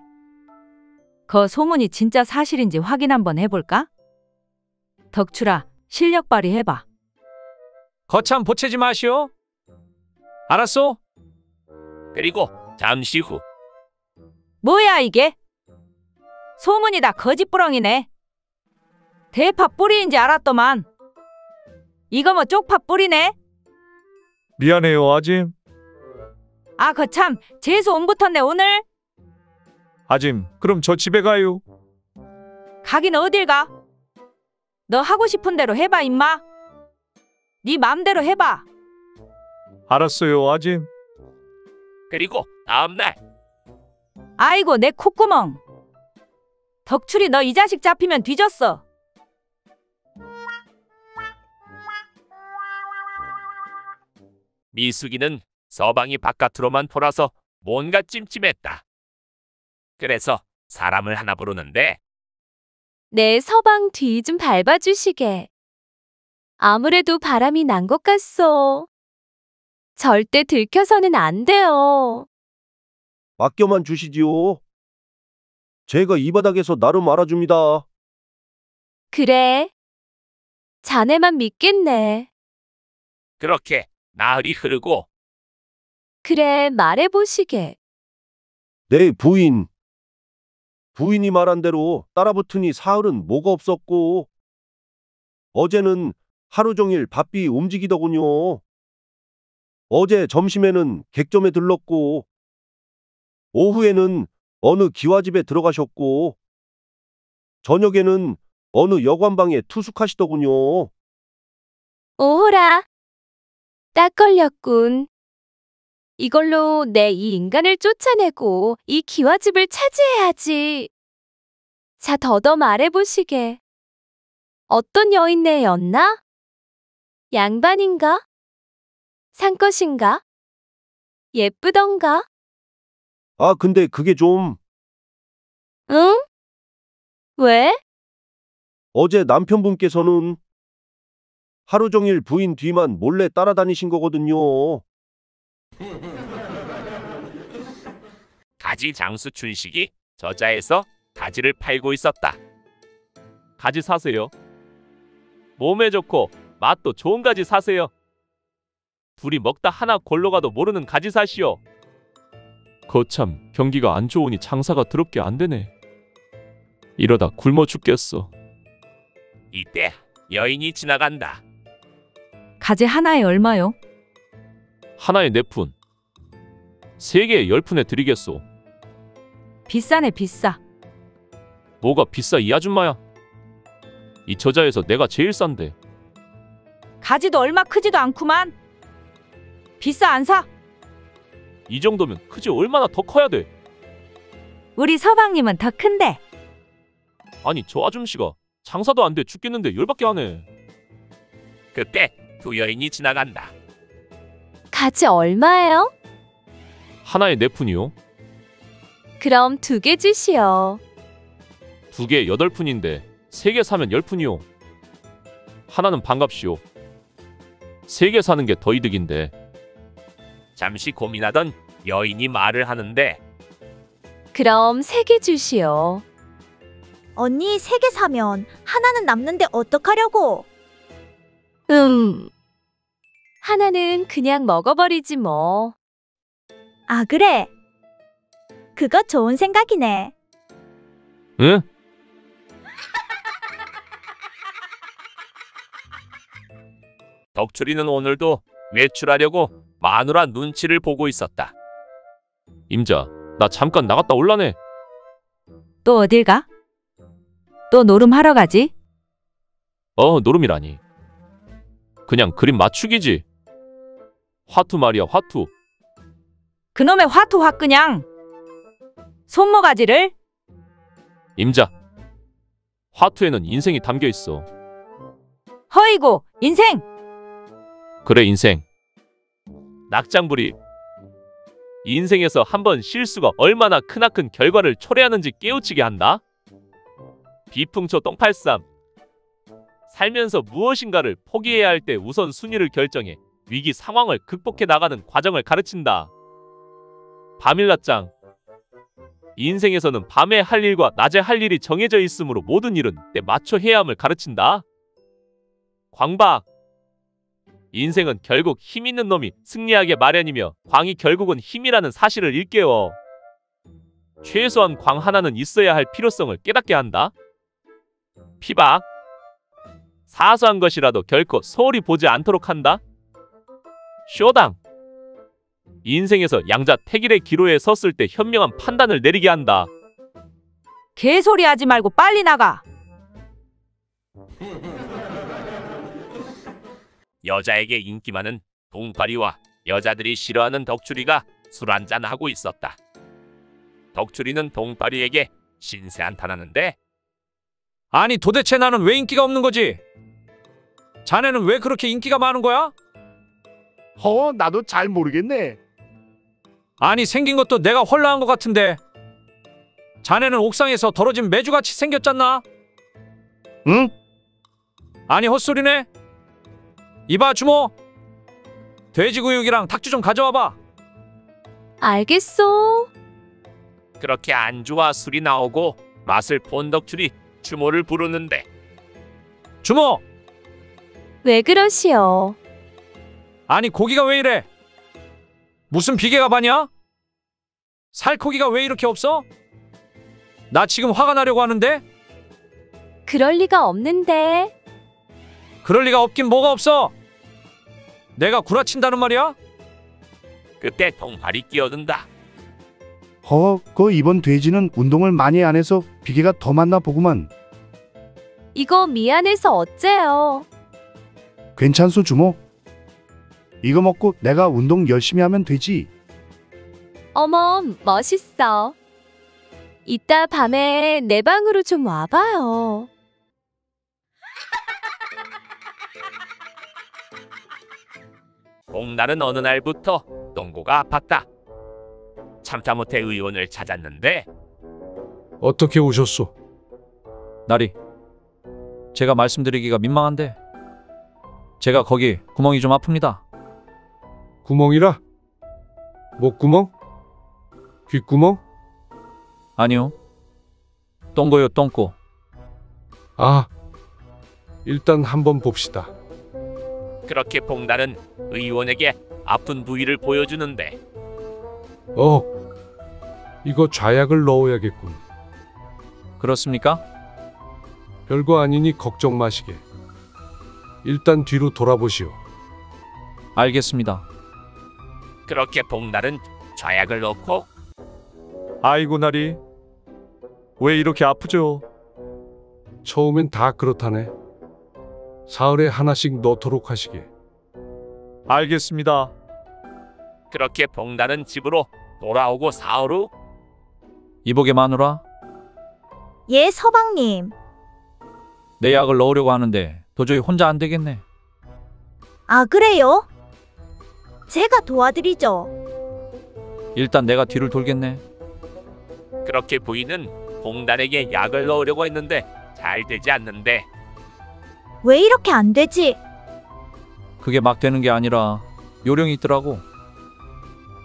그 소문이 진짜 사실인지 확인 한번 해볼까? 덕추라, 실력 발휘해봐. 거참 보채지 마시오. 알았소? 그리고 잠시 후 뭐야 이게? 소문이 다 거짓부렁이네. 대파 뿌리인지 알았더만. 이거 뭐 쪽파 뿌리네? 미안해요 아짐. 아, 거참 재수 온 붙었네 오늘. 아짐, 그럼 저 집에 가요. 가긴 어딜 가? 너 하고 싶은 대로 해봐 임마. 네 맘대로 해봐. 알았어요, 아짐. 그리고 다음날 아이고 내 콧구멍. 덕출이 너 이 자식 잡히면 뒤졌어. 미숙이는 서방이 바깥으로만 돌아서 뭔가 찜찜했다. 그래서 사람을 하나 부르는데 내 서방 뒤 좀 밟아주시게. 아무래도 바람이 난 것 같소. 절대 들켜서는 안 돼요. 맡겨만 주시지요. 제가 이 바닥에서 나름 알아줍니다. 그래. 자네만 믿겠네. 그렇게 나흘이 흐르고 그래, 말해보시게. 내 부인. 부인이 말한 대로 따라붙으니 사흘은 뭐가 없었고 어제는 하루 종일 바삐 움직이더군요. 어제 점심에는 객점에 들렀고 오후에는 어느 기와집에 들어가셨고 저녁에는 어느 여관방에 투숙하시더군요. 오호라. 딱 걸렸군. 이걸로 내 이 인간을 쫓아내고 이 기와집을 차지해야지. 자, 더더 말해보시게. 어떤 여인네였나? 양반인가? 산것인가? 예쁘던가? 아, 근데 그게 좀 응? 왜? 어제 남편분께서는 하루 종일 부인 뒤만 몰래 따라다니신 거거든요. 가지 장수 춘식이 저자에서 가지를 팔고 있었다. 가지 사세요. 몸에 좋고 맛도 좋은 가지 사세요. 둘이 먹다 하나 골로 가도 모르는 가지 사시오. 거참 경기가 안 좋으니 장사가 더럽게 안 되네. 이러다 굶어 죽겠어. 이때 여인이 지나간다. 가지 하나에 얼마요? 하나에 4푼. 3개에 10푼에 드리겠소. 비싸네 비싸. 뭐가 비싸 이 아줌마야. 이 저자에서 내가 제일 싼데. 가지도 얼마 크지도 않구만. 비싸 안 사? 이 정도면 크지 얼마나 더 커야 돼. 우리 서방님은 더 큰데. 아니 저 아줌씨가 장사도 안 돼 죽겠는데 열받게 하네. 그때 두 여인이 지나간다. 가지 얼마예요? 하나에 4푼이요. 그럼 2개 주시오. 2개 8푼인데 3개 사면 10푼이요. 하나는 반값이요. 3개 사는 게 더 이득인데. 잠시 고민하던 여인이 말을 하는데 그럼 3개 주시오. 언니 3개 사면 하나는 남는데 어떡하려고? 하나는 그냥 먹어버리지 뭐. 아, 그래. 그거 좋은 생각이네. 응? 덕출이는 오늘도 외출하려고 마누라 눈치를 보고 있었다. 임자, 나 잠깐 나갔다 올라네. 또 어딜 가? 또 노름하러 가지? 노름이라니. 그냥 그림 맞추기지. 화투 말이야, 화투. 그놈의 화투 확 그냥. 손모가지를? 임자, 화투에는 인생이 담겨 있어. 허이고 인생. 그래, 인생. 낙장불입. 인생에서 한번 실수가 얼마나 크나큰 결과를 초래하는지 깨우치게 한다. 비풍초 똥팔삼. 살면서 무엇인가를 포기해야 할 때 우선 순위를 결정해 위기 상황을 극복해 나가는 과정을 가르친다. 밤일낮장. 인생에서는 밤에 할 일과 낮에 할 일이 정해져 있으므로 모든 일은 때 맞춰 해야 함을 가르친다. 광박. 인생은 결국 힘 있는 놈이 승리하게 마련이며 광이 결국은 힘이라는 사실을 일깨워 최소한 광 하나는 있어야 할 필요성을 깨닫게 한다. 피박. 사소한 것이라도 결코 소홀히 보지 않도록 한다. 쇼당. 인생에서 양자 택일의 기로에 섰을 때 현명한 판단을 내리게 한다. 개소리 하지 말고 빨리 나가. 여자에게 인기 많은 동파리와 여자들이 싫어하는 덕추리가 술 한잔 하고 있었다. 덕추리는 동파리에게 신세 한탄하는데 아니 도대체 나는 왜 인기가 없는 거지? 자네는 왜 그렇게 인기가 많은 거야? 나도 잘 모르겠네. 아니 생긴 것도 내가 헐라한 것 같은데 자네는 옥상에서 더러진 메주같이 생겼잖나? 응? 아니 헛소리네. 이봐 주모, 돼지구육이랑 닭주 좀 가져와봐. 알겠소. 그렇게 안주와 술이 나오고 맛을 본 덕추리 주모를 부르는데 주모! 왜 그러시오? 아니 고기가 왜 이래? 무슨 비계가 바냐? 살코기가 왜 이렇게 없어? 나 지금 화가 나려고 하는데? 그럴 리가 없는데. 그럴 리가 없긴 뭐가 없어. 내가 구라친다는 말이야? 그때 동파리 끼어든다. 이번 돼지는 운동을 많이 안 해서 비계가 더 많나 보구만. 이거 미안해서 어째요? 괜찮소 주모. 이거 먹고 내가 운동 열심히 하면 되지. 어머, 멋있어. 이따 밤에 내 방으로 좀 와봐요. 봉나는 어느 날부터 똥고가 아팠다. 참다 못해 의원을 찾았는데 어떻게 오셨소? 나리, 제가 말씀드리기가 민망한데 제가 거기 구멍이 좀 아픕니다. 구멍이라? 목구멍? 귓구멍? 아니요. 똥고요 똥고. 아, 일단 한번 봅시다. 그렇게 봉나는 의원에게 아픈 부위를 보여주는데 이거 좌약을 넣어야겠군. 그렇습니까? 별거 아니니 걱정 마시게. 일단 뒤로 돌아보시오. 알겠습니다. 그렇게 봉나는 좌약을 넣고 아이고 나리, 왜 이렇게 아프죠? 처음엔 다 그렇다네. 사흘에 하나씩 넣도록 하시게. 알겠습니다. 그렇게 봉나는 집으로 돌아오고 사흘 후 이복의 마누라, 예, 서방님. 내 약을 넣으려고 하는데 도저히 혼자 안 되겠네. 아, 그래요? 제가 도와드리죠. 일단 내가 뒤를 돌겠네. 그렇게 부인은 봉단에게 약을 넣으려고 했는데 잘 되지 않는데 왜 이렇게 안 되지? 그게 막 되는 게 아니라 요령이 있더라고.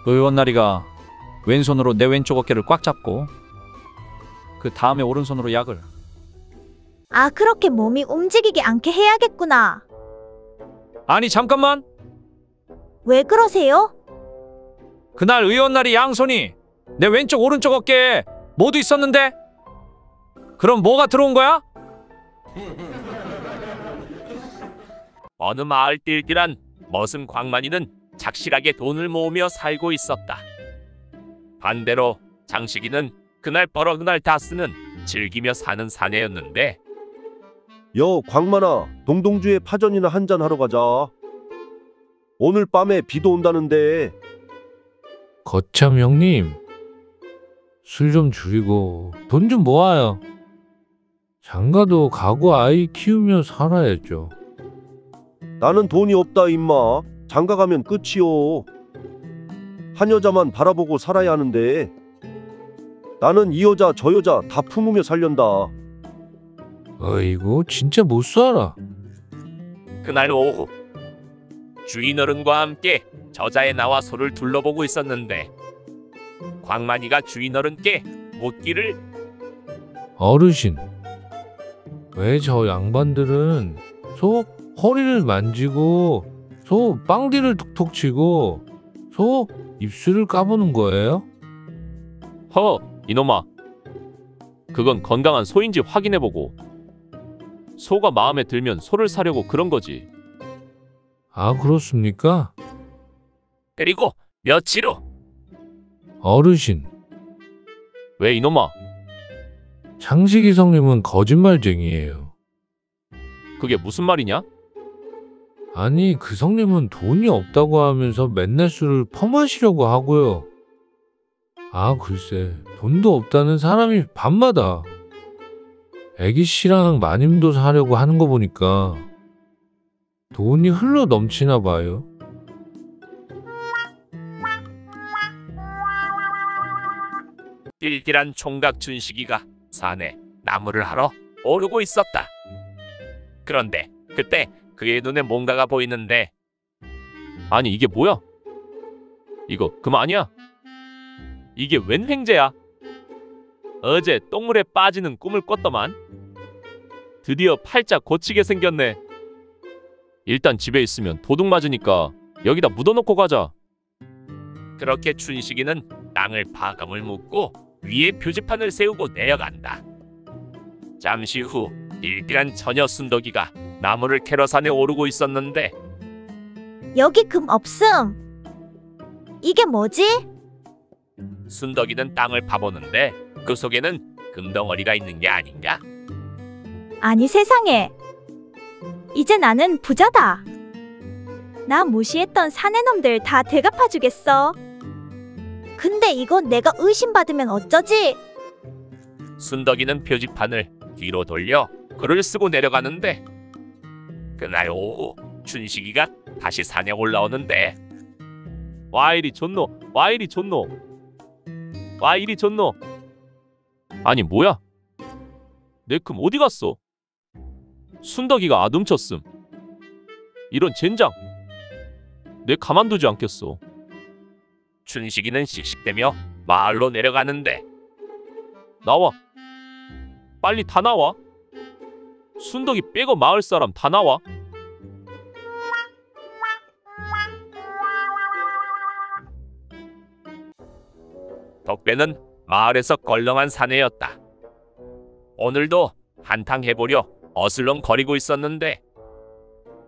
의원나리가 왼손으로 내 왼쪽 어깨를 꽉 잡고 그 다음에 오른손으로 약을. 아, 그렇게 몸이 움직이지 않게 해야겠구나. 아니 잠깐만. 왜 그러세요? 그날 의원날이 양손이 내 왼쪽 오른쪽 어깨에 모두 있었는데 그럼 뭐가 들어온 거야? 어느 마을 띨띨한 머슴 광만이는 착실하게 돈을 모으며 살고 있었다. 반대로 장식이는 그날 벌어 그날 다 쓰는 즐기며 사는 사내였는데 여 광만아, 동동주에 파전이나 한잔 하러 가자. 오늘 밤에 비도 온다는데. 거참 형님, 술 좀 줄이고 돈 좀 모아요. 장가도 가고 아이 키우며 살아야죠. 나는 돈이 없다 임마. 장가 가면 끝이요. 한 여자만 바라보고 살아야 하는데 나는 이 여자 저 여자 다 품으며 살련다. 어이구 진짜 못 살아. 그날 오후 주인 어른과 함께 저자에 나와 소를 둘러보고 있었는데 광만이가 주인 어른께 묻기를 어르신, 왜 저 양반들은 소 허리를 만지고 소 빵디를 톡톡 치고 소 입술을 까보는 거예요? 이놈아, 그건 건강한 소인지 확인해보고 소가 마음에 들면 소를 사려고 그런 거지. 아, 그렇습니까? 그리고 며칠 후 어르신, 왜 이놈아? 장식이 성님은 거짓말쟁이에요. 그게 무슨 말이냐? 아니, 그 성님은 돈이 없다고 하면서 맨날 술을 퍼마시려고 하고요. 아, 글쎄, 돈도 없다는 사람이 밤마다 애기 씨랑 마님도 사려고 하는 거 보니까 돈이 흘러 넘치나 봐요. 띨띨한 총각 춘식이가 산에 나무를 하러 오르고 있었다. 그런데 그때 그의 눈에 뭔가가 보이는데, 아니 이게 뭐야? 이거 금 아니야? 이게 웬 횡재야? 어제 똥물에 빠지는 꿈을 꿨더만. 드디어 팔자 고치게 생겼네. 일단 집에 있으면 도둑 맞으니까 여기다 묻어놓고 가자. 그렇게 춘식이는 땅을 파감을 묻고 위에 표지판을 세우고 내려간다. 잠시 후 띨띨한 처녀 순덕이가 나무를 캐러 산에 오르고 있었는데, 여기 금 없음. 이게 뭐지? 순덕이는 땅을 파보는데 그 속에는 금덩어리가 있는 게 아닌가? 아니 세상에. 이제 나는 부자다. 나 무시했던 사내놈들 다 대갚아주겠어. 근데 이거 내가 의심받으면 어쩌지? 순덕이는 표지판을 뒤로 돌려 글을 쓰고 내려가는데, 그날 오후 춘식이가 다시 산에 올라오는데, 와 이리 좋노, 와 이리 좋노, 와 이리 좋노. 아니 뭐야? 내 금 어디 갔어? 순덕이가 아둠쳤음. 이런 젠장, 내 가만두지 않겠어. 춘식이는 씩씩대며 마을로 내려가는데, 나와, 빨리 다 나와. 순덕이 빼고 마을 사람 다 나와. 덕배는 마을에서 껄렁한 사내였다. 오늘도 한탕 해보려 어슬렁거리고 있었는데,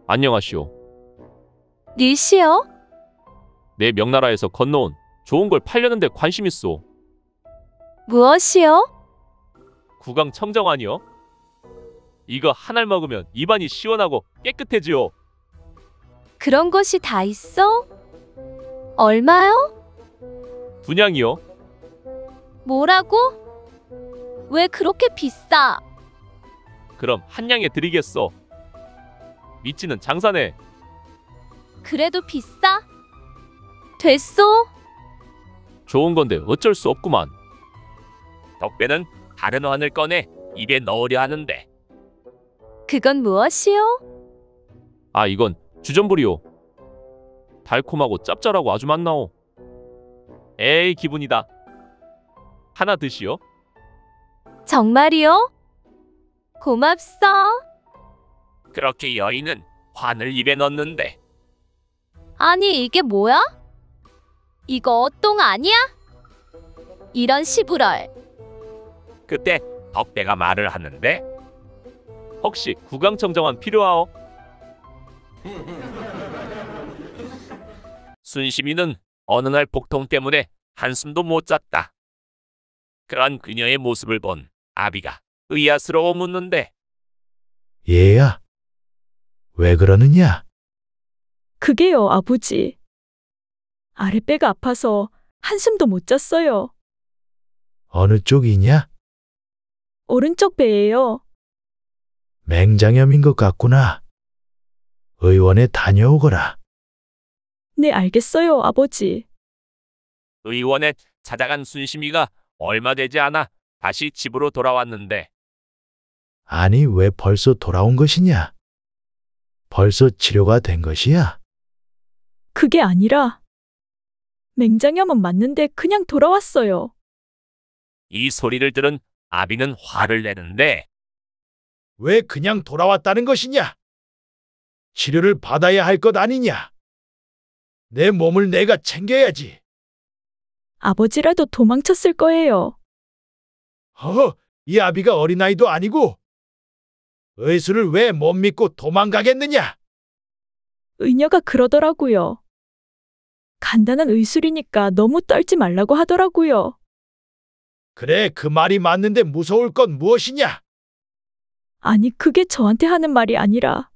안녕하시오. 니시여? 내 명나라에서 건너온 좋은 걸 팔려는데 관심 있소. 무엇이여? 구강 청정환이요. 이거 한 알 먹으면 입안이 시원하고 깨끗해지요. 그런 것이 다 있어? 얼마요? 분양이요. 뭐라고? 왜 그렇게 비싸? 그럼 한 양에 드리겠소. 미치는 장사네. 그래도 비싸? 됐소? 좋은 건데 어쩔 수 없구만. 덕배는 다른 환을 꺼내 입에 넣으려 하는데, 그건 무엇이요? 아 이건 주전부리요. 달콤하고 짭짤하고 아주 맛나오. 에이 기분이다. 하나 드시오. 정말이요? 고맙소. 그렇게 여인은 환을 입에 넣는데, 아니 이게 뭐야? 이거 똥 아니야? 이런 시부럴. 그때 덕배가 말을 하는데, 혹시 구강청정환 필요하오? 순심이는 어느 날 복통 때문에 한숨도 못 잤다. 그런 그녀의 모습을 본 아비가 의아스러워 묻는데, 얘야, 왜 그러느냐? 그게요, 아버지. 아랫배가 아파서 한숨도 못 잤어요. 어느 쪽이냐? 오른쪽 배예요. 맹장염인 것 같구나. 의원에 다녀오거라. 네, 알겠어요, 아버지. 의원에 찾아간 순심이가 얼마 되지 않아 다시 집으로 돌아왔는데, 아니, 왜 벌써 돌아온 것이냐? 벌써 치료가 된 것이야? 그게 아니라 맹장염은 맞는데 그냥 돌아왔어요. 이 소리를 들은 아비는 화를 내는데, 왜 그냥 돌아왔다는 것이냐? 치료를 받아야 할 것 아니냐? 내 몸을 내가 챙겨야지. 아버지라도 도망쳤을 거예요. 이 아비가 어린아이도 아니고 의술을 왜 못 믿고 도망가겠느냐? 의녀가 그러더라고요. 간단한 의술이니까 너무 떨지 말라고 하더라고요. 그래, 그 말이 맞는데 무서울 건 무엇이냐? 아니, 그게 저한테 하는 말이 아니라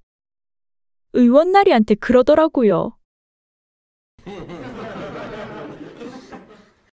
의원 나리한테 그러더라고요.